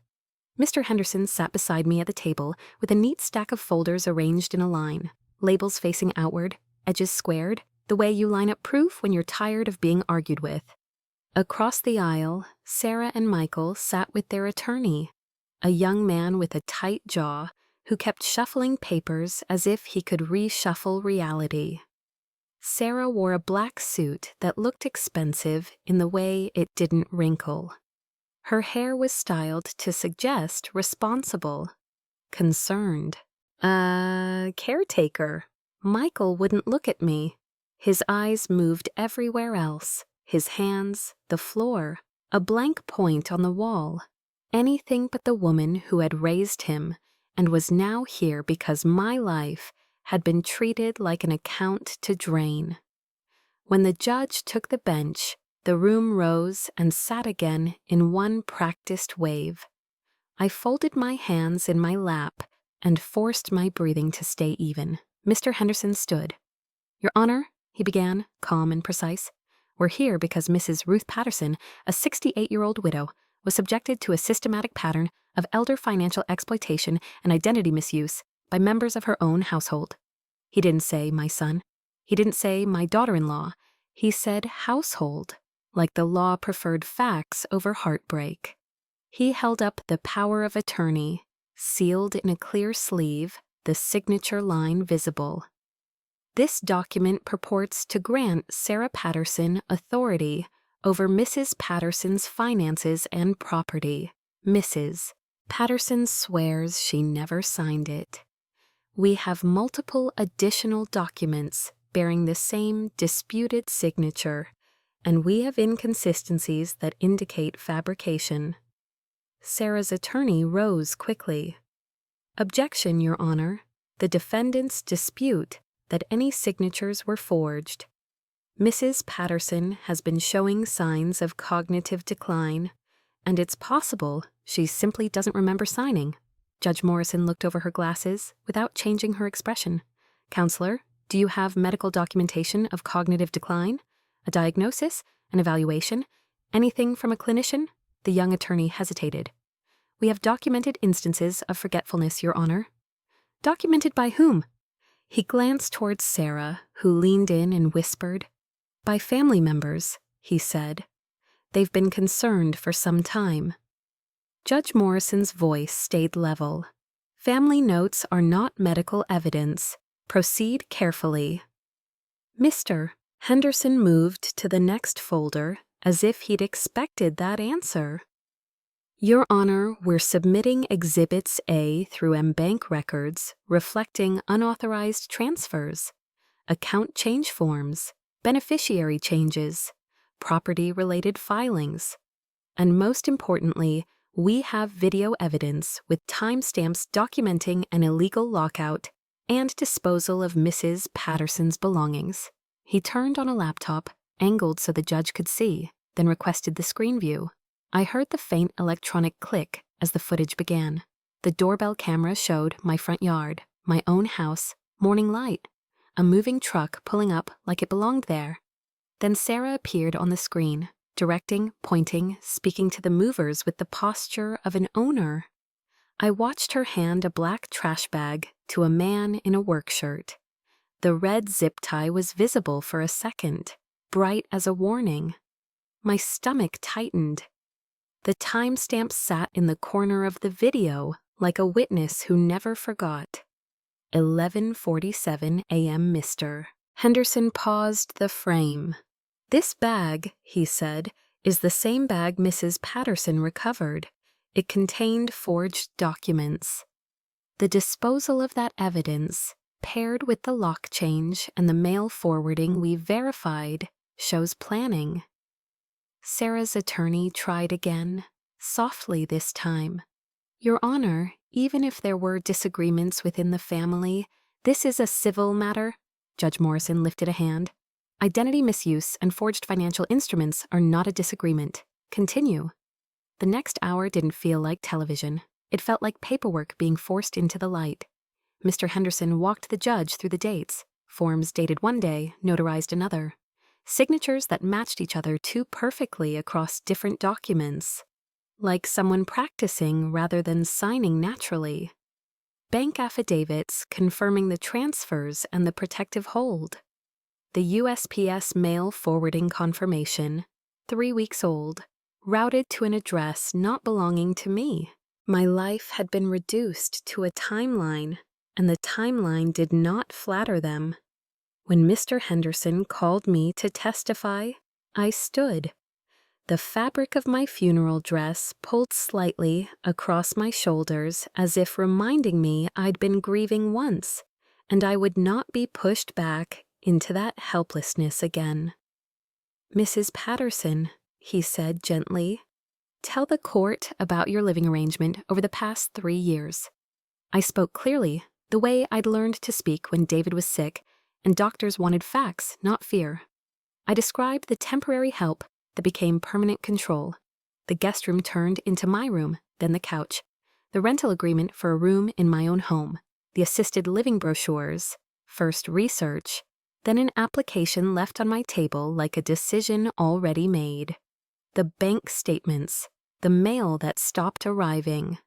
Mr. Henderson sat beside me at the table with a neat stack of folders arranged in a line, labels facing outward, edges squared, the way you line up proof when you're tired of being argued with. Across the aisle, Sarah and Michael sat with their attorney, a young man with a tight jaw who kept shuffling papers as if he could reshuffle reality. Sarah wore a black suit that looked expensive in the way it didn't wrinkle. Her hair was styled to suggest responsible, concerned. Caretaker. Michael wouldn't look at me. His eyes moved everywhere else, his hands, the floor, a blank point on the wall. Anything but the woman who had raised him and was now here because my life had been treated like an account to drain. When the judge took the bench, the room rose and sat again in one practiced wave. I folded my hands in my lap and forced my breathing to stay even. Mr. Henderson stood. Your Honor, he began, calm and precise, we're here because Mrs. Ruth Patterson, a 68-year-old widow, was subjected to a systematic pattern of elder financial exploitation and identity misuse by members of her own household. He didn't say my son. He didn't say my daughter-in-law. He said household, like the law preferred facts over heartbreak. He held up the power of attorney, sealed in a clear sleeve, the signature line visible. This document purports to grant Sarah Patterson authority over Mrs. Patterson's finances and property. Mrs. Patterson swears she never signed it. We have multiple additional documents bearing the same disputed signature, and we have inconsistencies that indicate fabrication. Sarah's attorney rose quickly. Objection, Your Honor. The defendants dispute that any signatures were forged. Mrs. Patterson has been showing signs of cognitive decline, and it's possible she simply doesn't remember signing. Judge Morrison looked over her glasses without changing her expression. Counselor, do you have medical documentation of cognitive decline? A diagnosis? An evaluation? Anything from a clinician? The young attorney hesitated. We have documented instances of forgetfulness, Your Honor. Documented by whom? He glanced towards Sarah, who leaned in and whispered. By family members, he said. They've been concerned for some time. Judge Morrison's voice stayed level. Family notes are not medical evidence. Proceed carefully. Mr. Henderson moved to the next folder as if he'd expected that answer. Your Honor, we're submitting Exhibits A through M-Bank records reflecting unauthorized transfers, account change forms, beneficiary changes, property-related filings, and most importantly, we have video evidence with timestamps documenting an illegal lockout and disposal of Mrs. Patterson's belongings. He turned on a laptop, angled so the judge could see, then requested the screen view. I heard the faint electronic click as the footage began. The doorbell camera showed my front yard, my own house, morning light, a moving truck pulling up like it belonged there. Then Sarah appeared on the screen, directing, pointing, speaking to the movers with the posture of an owner. I watched her hand a black trash bag to a man in a work shirt. The red zip tie was visible for a second, bright as a warning. My stomach tightened. The timestamp sat in the corner of the video like a witness who never forgot. 11:47 a.m. Mr. Henderson paused the frame. This bag, he said, is the same bag Mrs. Patterson recovered. It contained forged documents. The disposal of that evidence, paired with the lock change and the mail forwarding we verified, shows planning. Sarah's attorney tried again, softly this time. Your Honor, even if there were disagreements within the family, this is a civil matter. Judge Morrison lifted a hand. Identity misuse and forged financial instruments are not a disagreement. Continue. The next hour didn't feel like television. It felt like paperwork being forced into the light. Mr. Henderson walked the judge through the dates, forms dated one day, notarized another. Signatures that matched each other too perfectly across different documents. Like someone practicing rather than signing naturally. Bank affidavits confirming the transfers and the protective hold. The USPS mail forwarding confirmation, 3 weeks old, routed to an address not belonging to me. My life had been reduced to a timeline, and the timeline did not flatter them. When Mr. Henderson called me to testify, I stood. The fabric of my funeral dress pulled slightly across my shoulders as if reminding me I'd been grieving once, and I would not be pushed back into that helplessness again. Mrs. Patterson, he said gently, tell the court about your living arrangement over the past 3 years. I spoke clearly, the way I'd learned to speak when David was sick, and doctors wanted facts, not fear. I described the temporary help that became permanent control. The guest room turned into my room, then the couch. The rental agreement for a room in my own home. The assisted living brochures. First research, then an application left on my table like a decision already made. The bank statements. The mail that stopped arriving.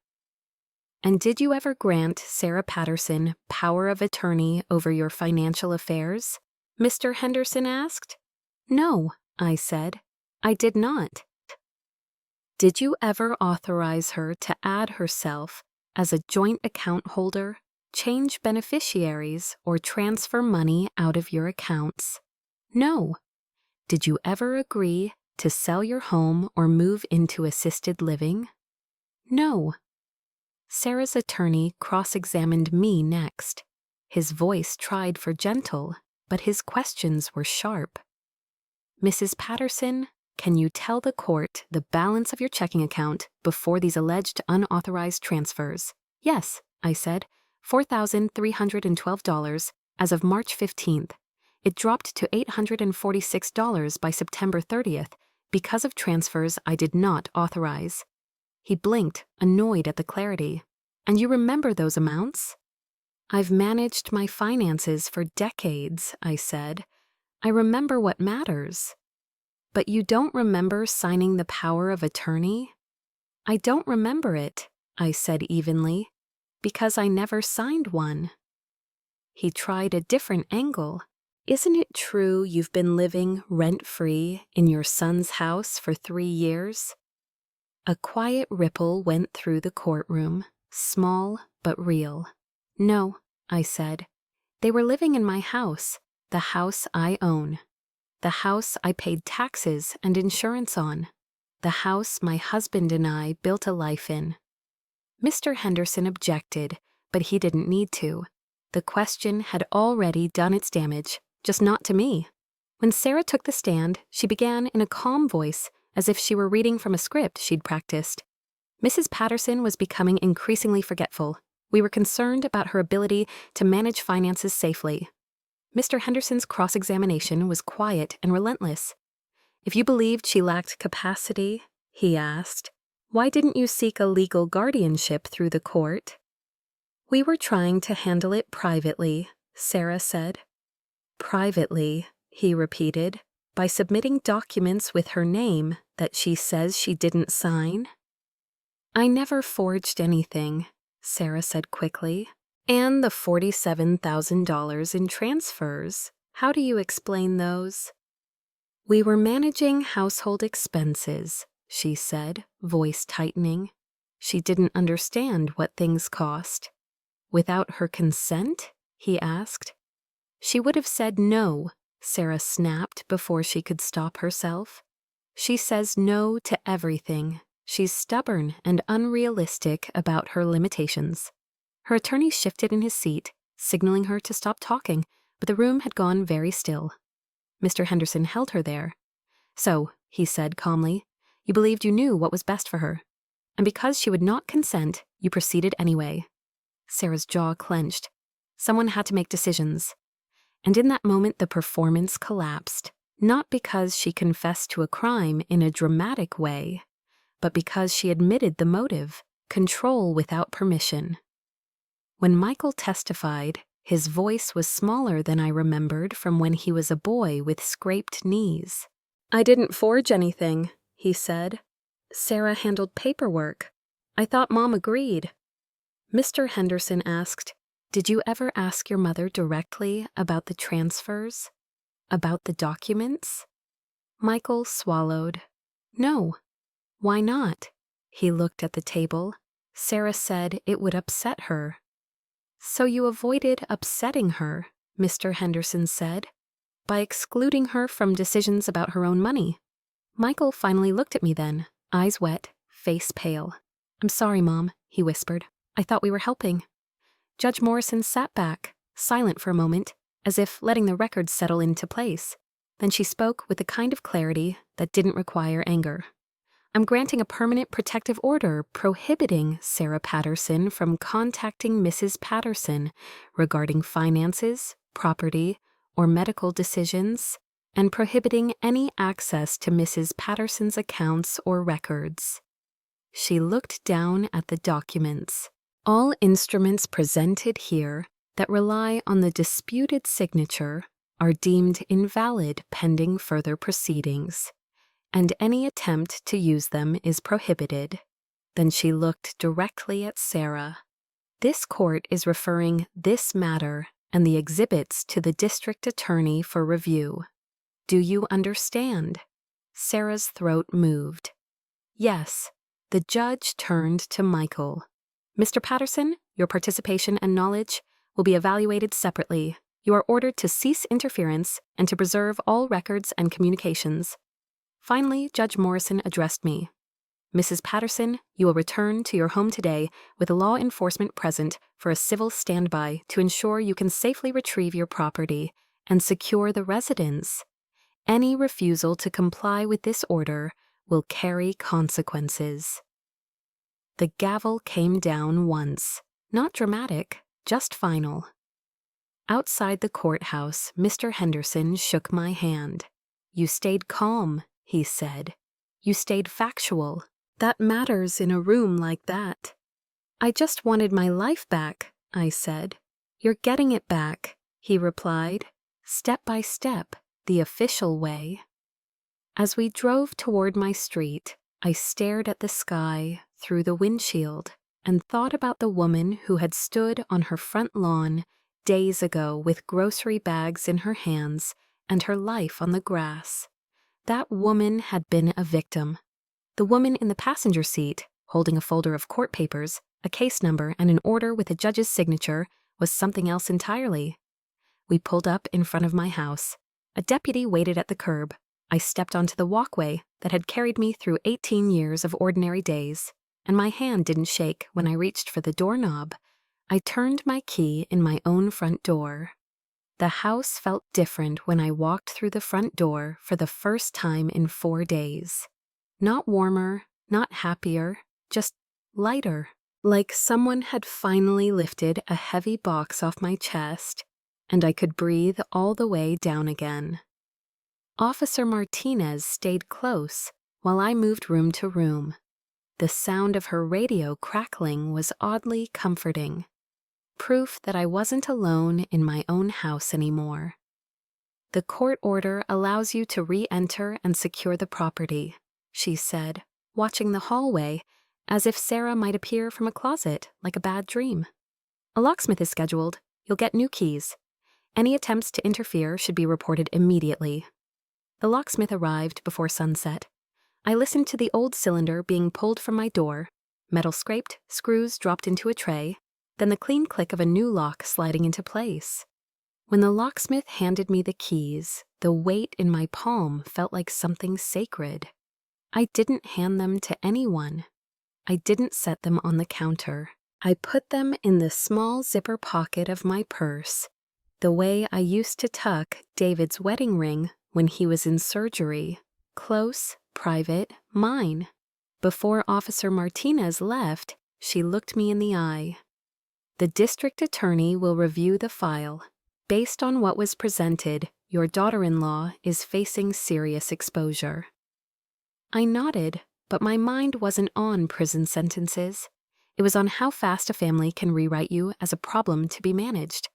And did you ever grant Sarah Patterson power of attorney over your financial affairs? Mr. Henderson asked. No, I said. I did not. Did you ever authorize her to add herself as a joint account holder, change beneficiaries, or transfer money out of your accounts? No. Did you ever agree to sell your home or move into assisted living? No. Sarah's attorney cross-examined me next. His voice tried for gentle, but his questions were sharp. Mrs. Patterson, can you tell the court the balance of your checking account before these alleged unauthorized transfers? Yes, I said, $4,312 as of March 15th. It dropped to $846 by September 30th because of transfers I did not authorize. He blinked, annoyed at the clarity. And you remember those amounts? I've managed my finances for decades, I said. I remember what matters. But you don't remember signing the power of attorney? I don't remember it, I said evenly, because I never signed one. He tried a different angle. Isn't it true you've been living rent-free in your son's house for 3 years? A quiet ripple went through the courtroom, small but real. No, I said. They were living in my house, the house I own. The house I paid taxes and insurance on. The house my husband and I built a life in. Mr. Henderson objected, but he didn't need to. The question had already done its damage, just not to me. When Sarah took the stand, she began in a calm voice, as if she were reading from a script she'd practiced. Mrs. Patterson was becoming increasingly forgetful. We were concerned about her ability to manage finances safely. Mr. Henderson's cross-examination was quiet and relentless. If you believed she lacked capacity, he asked, why didn't you seek a legal guardianship through the court? We were trying to handle it privately, Sarah said. Privately, he repeated, by submitting documents with her name that she says she didn't sign? I never forged anything, Sarah said quickly. And the $47,000 in transfers, how do you explain those? We were managing household expenses, she said, voice tightening. She didn't understand what things cost. Without her consent? He asked. She would have said no, Sarah snapped before she could stop herself. She says no to everything. She's stubborn and unrealistic about her limitations. Her attorney shifted in his seat, signaling her to stop talking, but the room had gone very still. Mr. Henderson held her there. So, he said calmly, you believed you knew what was best for her. And because she would not consent, you proceeded anyway. Sarah's jaw clenched. Someone had to make decisions. And in that moment the performance collapsed, not because she confessed to a crime in a dramatic way, but because she admitted the motive, control without permission. When Michael testified, his voice was smaller than I remembered from when he was a boy with scraped knees. I didn't forge anything, he said. Sarah handled paperwork. I thought Mom agreed. Mr. Henderson asked, did you ever ask your mother directly about the transfers? About the documents? Michael swallowed. No. Why not? He looked at the table. Sarah said it would upset her. So you avoided upsetting her, Mr. Henderson said, by excluding her from decisions about her own money. Michael finally looked at me then, eyes wet, face pale. I'm sorry, Mom, he whispered. I thought we were helping. Judge Morrison sat back, silent for a moment, as if letting the records settle into place. Then she spoke with the kind of clarity that didn't require anger. I'm granting a permanent protective order prohibiting Sarah Patterson from contacting Mrs. Patterson regarding finances, property, or medical decisions, and prohibiting any access to Mrs. Patterson's accounts or records. She looked down at the documents. All instruments presented here that rely on the disputed signature are deemed invalid pending further proceedings, and any attempt to use them is prohibited. Then she looked directly at Sarah. This court is referring this matter and the exhibits to the district attorney for review. Do you understand? Sarah's throat moved. Yes. The judge turned to Michael. Mr. Patterson, Your participation and knowledge will be evaluated separately. You are ordered to cease interference and to preserve all records and communications. Finally, Judge Morrison addressed me. Mrs. Patterson, you will return to your home today with law enforcement present for a civil standby to ensure you can safely retrieve your property and secure the residence. Any refusal to comply with this order will carry consequences. The gavel came down once, not dramatic, just final. Outside the courthouse, Mr. Henderson shook my hand. You stayed calm, he said. You stayed factual. That matters in a room like that. I just wanted my life back, I said. You're getting it back, he replied, step by step, the official way. As we drove toward my street, I stared at the sky through the windshield and thought about the woman who had stood on her front lawn days ago with grocery bags in her hands and her life on the grass. That woman had been a victim. The woman in the passenger seat, holding a folder of court papers, a case number, and an order with a judge's signature, was something else entirely. We pulled up in front of my house. A deputy waited at the curb. I stepped onto the walkway that had carried me through 18 years of ordinary days, and my hand didn't shake when I reached for the doorknob. I turned my key in my own front door. The house felt different when I walked through the front door for the first time in 4 days. Not warmer, not happier, just lighter, like someone had finally lifted a heavy box off my chest, and I could breathe all the way down again. Officer Martinez stayed close while I moved room to room. The sound of her radio crackling was oddly comforting. Proof that I wasn't alone in my own house anymore. The court order allows you to re-enter and secure the property, she said, watching the hallway as if Sarah might appear from a closet like a bad dream. A locksmith is scheduled. You'll get new keys. Any attempts to interfere should be reported immediately. The locksmith arrived before sunset. I listened to the old cylinder being pulled from my door, metal scraped, screws dropped into a tray, then the clean click of a new lock sliding into place. When the locksmith handed me the keys, the weight in my palm felt like something sacred. I didn't hand them to anyone. I didn't set them on the counter. I put them in the small zipper pocket of my purse, the way I used to tuck David's wedding ring when he was in surgery. Close, private, mine. Before Officer Martinez left, she looked me in the eye. The district attorney will review the file. Based on what was presented, your daughter-in-law is facing serious exposure. I nodded, but my mind wasn't on prison sentences. It was on how fast a family can rewrite you as a problem to be managed.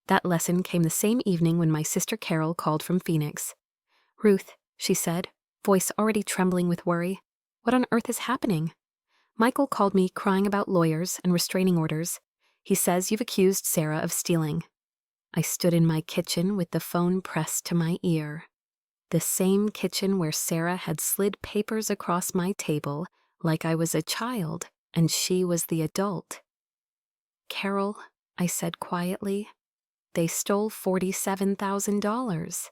That lesson came the same evening when my sister Carol called from Phoenix. Ruth, she said, voice already trembling with worry, what on earth is happening? Michael called me crying about lawyers and restraining orders. He says you've accused Sarah of stealing. I stood in my kitchen with the phone pressed to my ear. The same kitchen where Sarah had slid papers across my table like I was a child and she was the adult. Carol, I said quietly, they stole $47,000.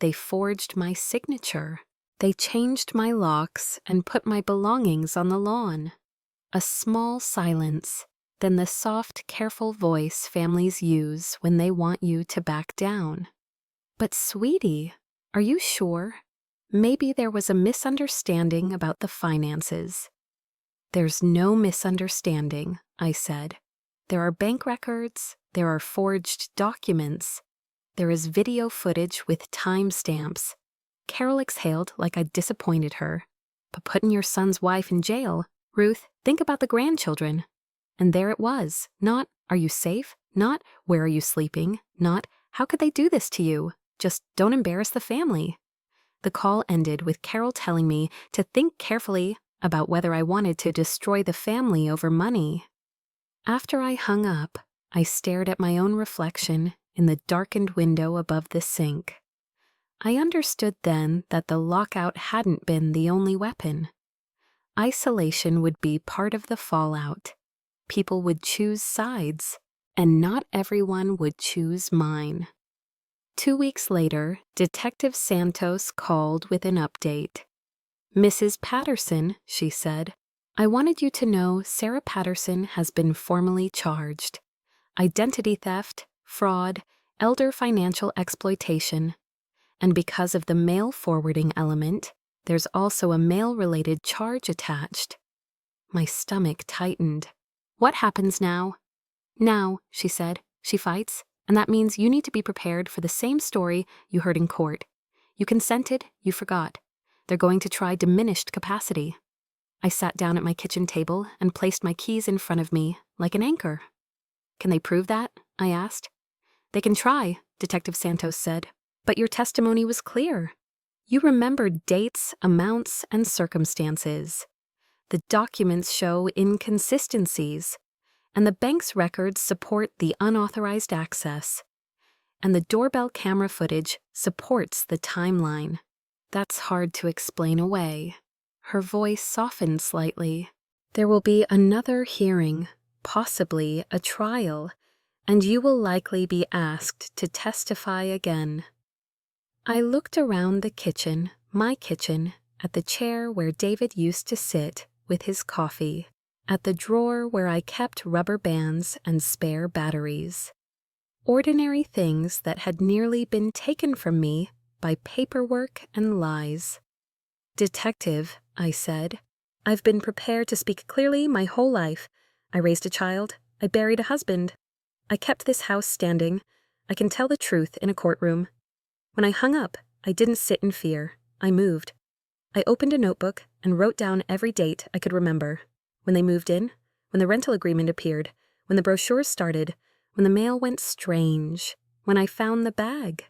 They forged my signature. They changed my locks and put my belongings on the lawn. A small silence, then the soft, careful voice families use when they want you to back down. But sweetie, are you sure? Maybe there was a misunderstanding about the finances. There's no misunderstanding, I said. There are bank records, there are forged documents, there is video footage with timestamps. Carol exhaled like I'd disappointed her. But putting your son's wife in jail, Ruth, think about the grandchildren. And there it was, not, are you safe? Not, where are you sleeping? Not, how could they do this to you? Just don't embarrass the family. The call ended with Carol telling me to think carefully about whether I wanted to destroy the family over money. After I hung up, I stared at my own reflection in the darkened window above the sink. I understood then that the lockout hadn't been the only weapon. Isolation would be part of the fallout. People would choose sides, and not everyone would choose mine. 2 weeks later, Detective Santos called with an update. "Mrs. Patterson," she said, "I wanted you to know Sarah Patterson has been formally charged. Identity theft, fraud, elder financial exploitation. And because of the mail forwarding element, there's also a mail-related charge attached." My stomach tightened. "What happens now?" "Now," she said, "she fights, and that means you need to be prepared for the same story you heard in court. You consented, you forgot. They're going to try diminished capacity." I sat down at my kitchen table and placed my keys in front of me, like an anchor. "Can they prove that?" I asked. "They can try," Detective Santos said, "but your testimony was clear. You remembered dates, amounts, and circumstances. The documents show inconsistencies, and the bank's records support the unauthorized access. And the doorbell camera footage supports the timeline. That's hard to explain away." Her voice softened slightly. "There will be another hearing, possibly a trial, and you will likely be asked to testify again." I looked around the kitchen, my kitchen, at the chair where David used to sit with his coffee, at the drawer where I kept rubber bands and spare batteries. Ordinary things that had nearly been taken from me by paperwork and lies. "Detective," I said, "I've been prepared to speak clearly my whole life. I raised a child. I buried a husband. I kept this house standing. I can tell the truth in a courtroom. When I hung up, I didn't sit in fear. I moved. I opened a notebook and wrote down every date I could remember. When they moved in, when the rental agreement appeared, when the brochures started, when the mail went strange, when I found the bag.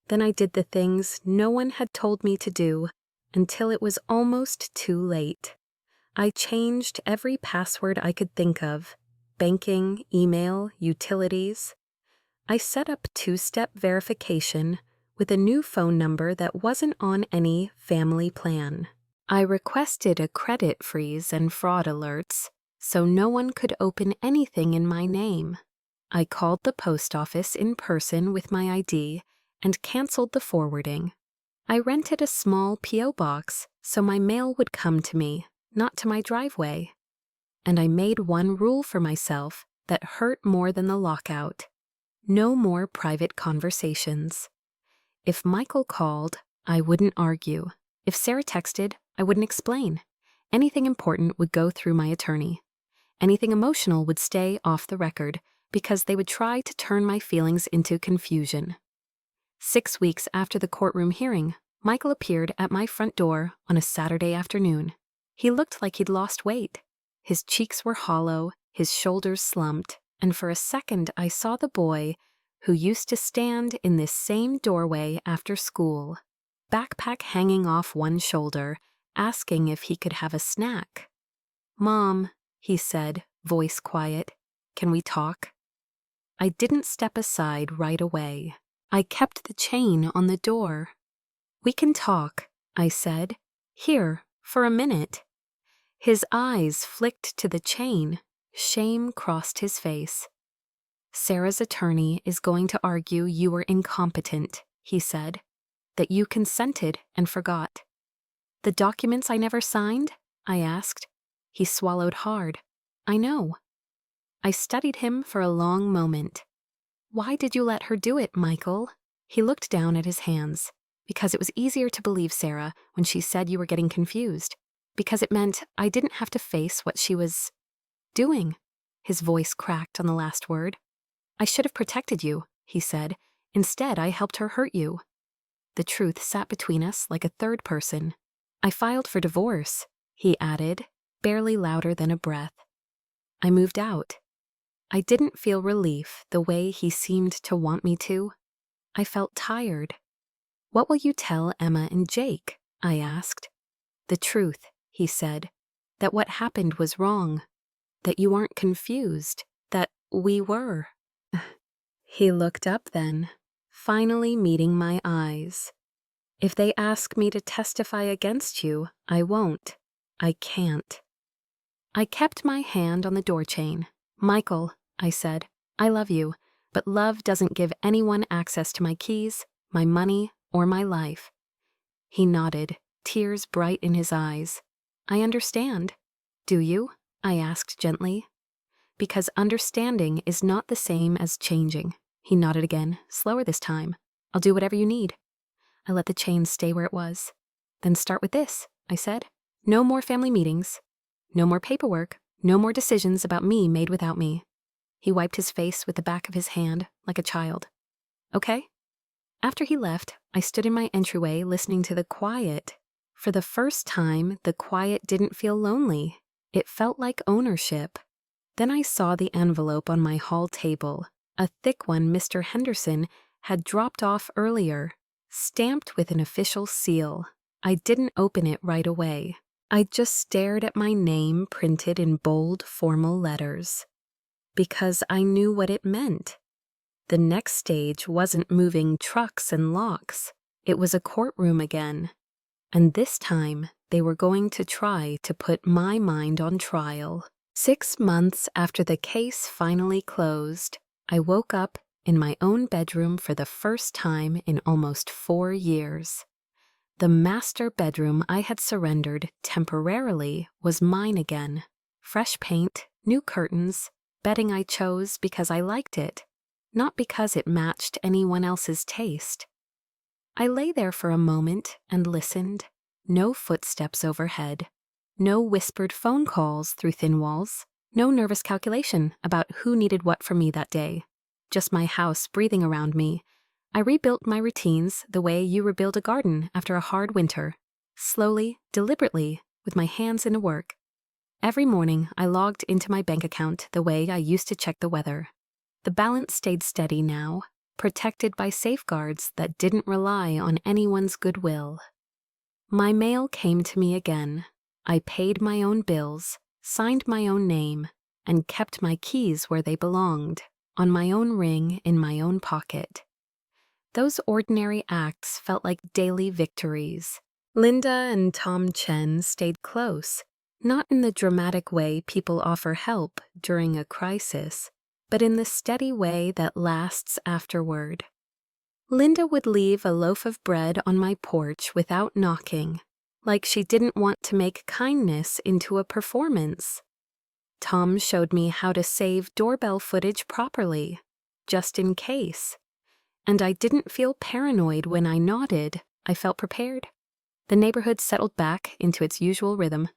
Then I did the things no one had told me to do until it was almost too late. I changed every password I could think of: banking, email, utilities. I set up two-step verification with a new phone number that wasn't on any family plan. I requested a credit freeze and fraud alerts so no one could open anything in my name. I called the post office in person with my ID and canceled the forwarding. I rented a small P.O. box so my mail would come to me, not to my driveway. And I made one rule for myself that hurt more than the lockout: no more private conversations. If Michael called, I wouldn't argue. If Sarah texted, I wouldn't explain. Anything important would go through my attorney. Anything emotional would stay off the record because they would try to turn my feelings into confusion. 6 weeks after the courtroom hearing, Michael appeared at my front door on a Saturday afternoon. He looked like he'd lost weight. His cheeks were hollow, his shoulders slumped, and for a second I saw the boy who used to stand in this same doorway after school, backpack hanging off one shoulder, asking if he could have a snack. "Mom," he said, voice quiet, "can we talk?" I didn't step aside right away. I kept the chain on the door. "We can talk," I said. "Here, for a minute." His eyes flicked to the chain. Shame crossed his face. "Sarah's attorney is going to argue you were incompetent," he said, "that you consented and forgot." "The documents I never signed?" I asked. He swallowed hard. "I know." I studied him for a long moment. "Why did you let her do it, Michael?" He looked down at his hands. "Because it was easier to believe Sarah when she said you were getting confused. Because it meant I didn't have to face what she was doing." His voice cracked on the last word. "I should have protected you," he said. "Instead, I helped her hurt you." The truth sat between us like a third person. "I filed for divorce," he added, barely louder than a breath. I moved out. I didn't feel relief the way he seemed to want me to. I felt tired. "What will you tell Emma and Jake?" I asked. "The truth," he said, "that what happened was wrong, that you aren't confused, that we were." He looked up then, finally meeting my eyes. "If they ask me to testify against you, I won't. I can't." I kept my hand on the door chain. Michael, I said, I love you, but love doesn't give anyone access to my keys, my money, or my life. He nodded, tears bright in his eyes. I understand. Do you? I asked gently. Because understanding is not the same as changing. He nodded again, slower this time. I'll do whatever you need. I let the chain stay where it was. Then start with this, I said. No more family meetings. No more paperwork. No more decisions about me made without me. He wiped his face with the back of his hand, like a child. Okay? After he left, I stood in my entryway listening to the quiet. For the first time, the quiet didn't feel lonely. It felt like ownership. Then I saw the envelope on my hall table, a thick one Mr. Henderson had dropped off earlier, stamped with an official seal. I didn't open it right away. I just stared at my name printed in bold, formal letters. Because I knew what it meant. The next stage wasn't moving trucks and locks. It was a courtroom again. And this time, they were going to try to put my mind on trial. 6 months after the case finally closed, I woke up in my own bedroom for the first time in almost 4 years. The master bedroom I had surrendered temporarily was mine again. Fresh paint, new curtains, bedding I chose because I liked it, not because it matched anyone else's taste. I lay there for a moment and listened. No footsteps overhead. No whispered phone calls through thin walls. No nervous calculation about who needed what from me that day. Just my house breathing around me. I rebuilt my routines the way you rebuild a garden after a hard winter. Slowly, deliberately, with my hands in the work. Every morning, I logged into my bank account the way I used to check the weather. The balance stayed steady now, protected by safeguards that didn't rely on anyone's goodwill. My mail came to me again. I paid my own bills, signed my own name, and kept my keys where they belonged, on my own ring in my own pocket. Those ordinary acts felt like daily victories. Linda and Tom Chen stayed close, not in the dramatic way people offer help during a crisis, but in the steady way that lasts afterward. Linda would leave a loaf of bread on my porch without knocking, like she didn't want to make kindness into a performance. Tom showed me how to save doorbell footage properly, just in case. And I didn't feel paranoid when I nodded. I felt prepared. The neighborhood settled back into its usual rhythm.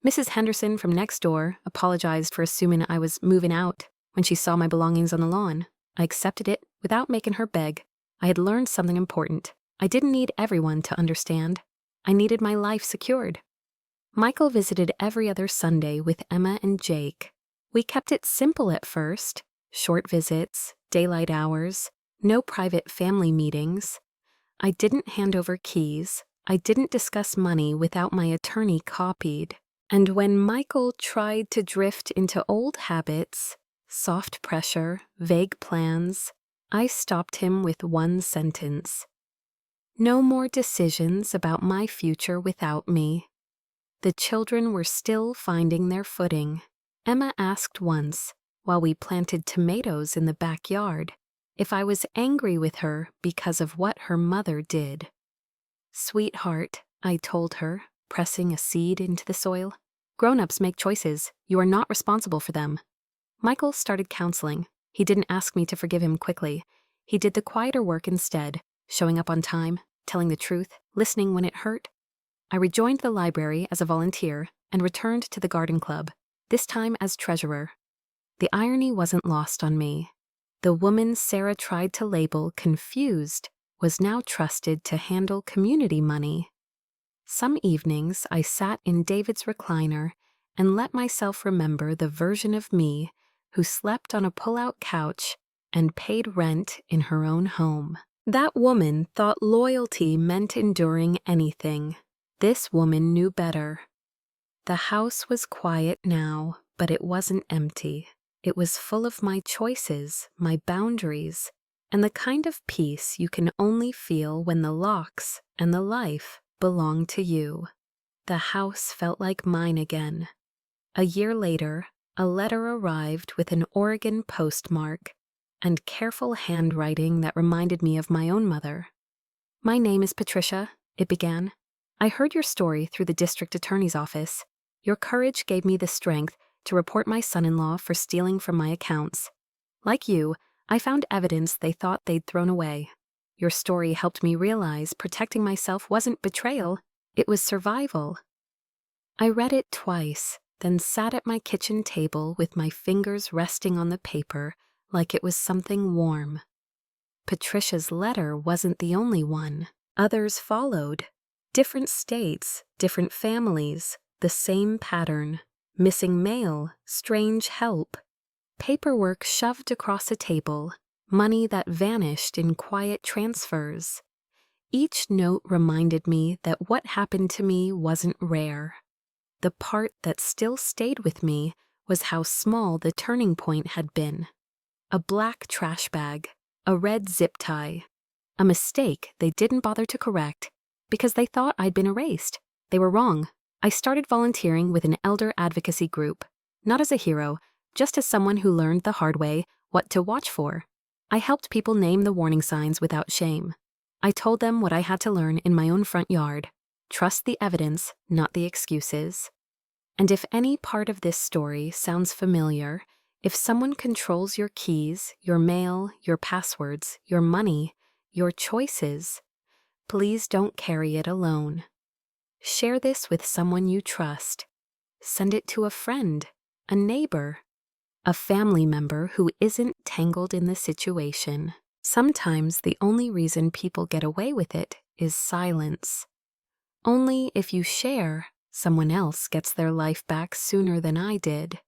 Mrs. Henderson from next door apologized for assuming I was moving out when she saw my belongings on the lawn. I accepted it without making her beg. I had learned something important. I didn't need everyone to understand. I needed my life secured. Michael visited every other Sunday with Emma and Jake. We kept it simple at first. Short visits, daylight hours, no private family meetings. I didn't hand over keys. I didn't discuss money without my attorney copied. And when Michael tried to drift into old habits, soft pressure, vague plans, I stopped him with one sentence. No more decisions about my future without me. The children were still finding their footing. Emma asked once, while we planted tomatoes in the backyard, if I was angry with her because of what her mother did. Sweetheart, I told her, pressing a seed into the soil. Grown-ups make choices. You are not responsible for them. Michael started counseling. He didn't ask me to forgive him quickly. He did the quieter work instead, showing up on time, telling the truth, listening when it hurt. I rejoined the library as a volunteer and returned to the garden club, this time as treasurer. The irony wasn't lost on me. The woman Sarah tried to label confused was now trusted to handle community money. Some evenings I sat in David's recliner and let myself remember the version of me who slept on a pull-out couch and paid rent in her own home. That woman thought loyalty meant enduring anything. This woman knew better. The house was quiet now, but it wasn't empty. It was full of my choices, my boundaries, and the kind of peace you can only feel when the locks and the life belong to you. The house felt like mine again. A year later, A letter arrived with an Oregon postmark and careful handwriting that reminded me of my own mother. "My name is Patricia," it began. "I heard your story through the district attorney's office. Your courage gave me the strength to report my son-in-law for stealing from my accounts. Like you, I found evidence they thought they'd thrown away. Your story helped me realize protecting myself wasn't betrayal, it was survival." I read it twice, then sat at my kitchen table with my fingers resting on the paper like it was something warm. Patricia's letter wasn't the only one. Others followed. Different states, different families, the same pattern. Missing mail, strange help. Paperwork shoved across a table, money that vanished in quiet transfers. Each note reminded me that what happened to me wasn't rare. The part that still stayed with me was how small the turning point had been. A black trash bag, a red zip tie. A mistake they didn't bother to correct because they thought I'd been erased. They were wrong. I started volunteering with an elder advocacy group, not as a hero, just as someone who learned the hard way what to watch for. I helped people name the warning signs without shame. I told them what I had to learn in my own front yard. Trust the evidence, not the excuses. And if any part of this story sounds familiar, if someone controls your keys, your mail, your passwords, your money, your choices, please don't carry it alone. Share this with someone you trust. Send it to a friend, a neighbor, a family member who isn't tangled in the situation. Sometimes the only reason people get away with it is silence. Only if you share, someone else gets their life back sooner than I did.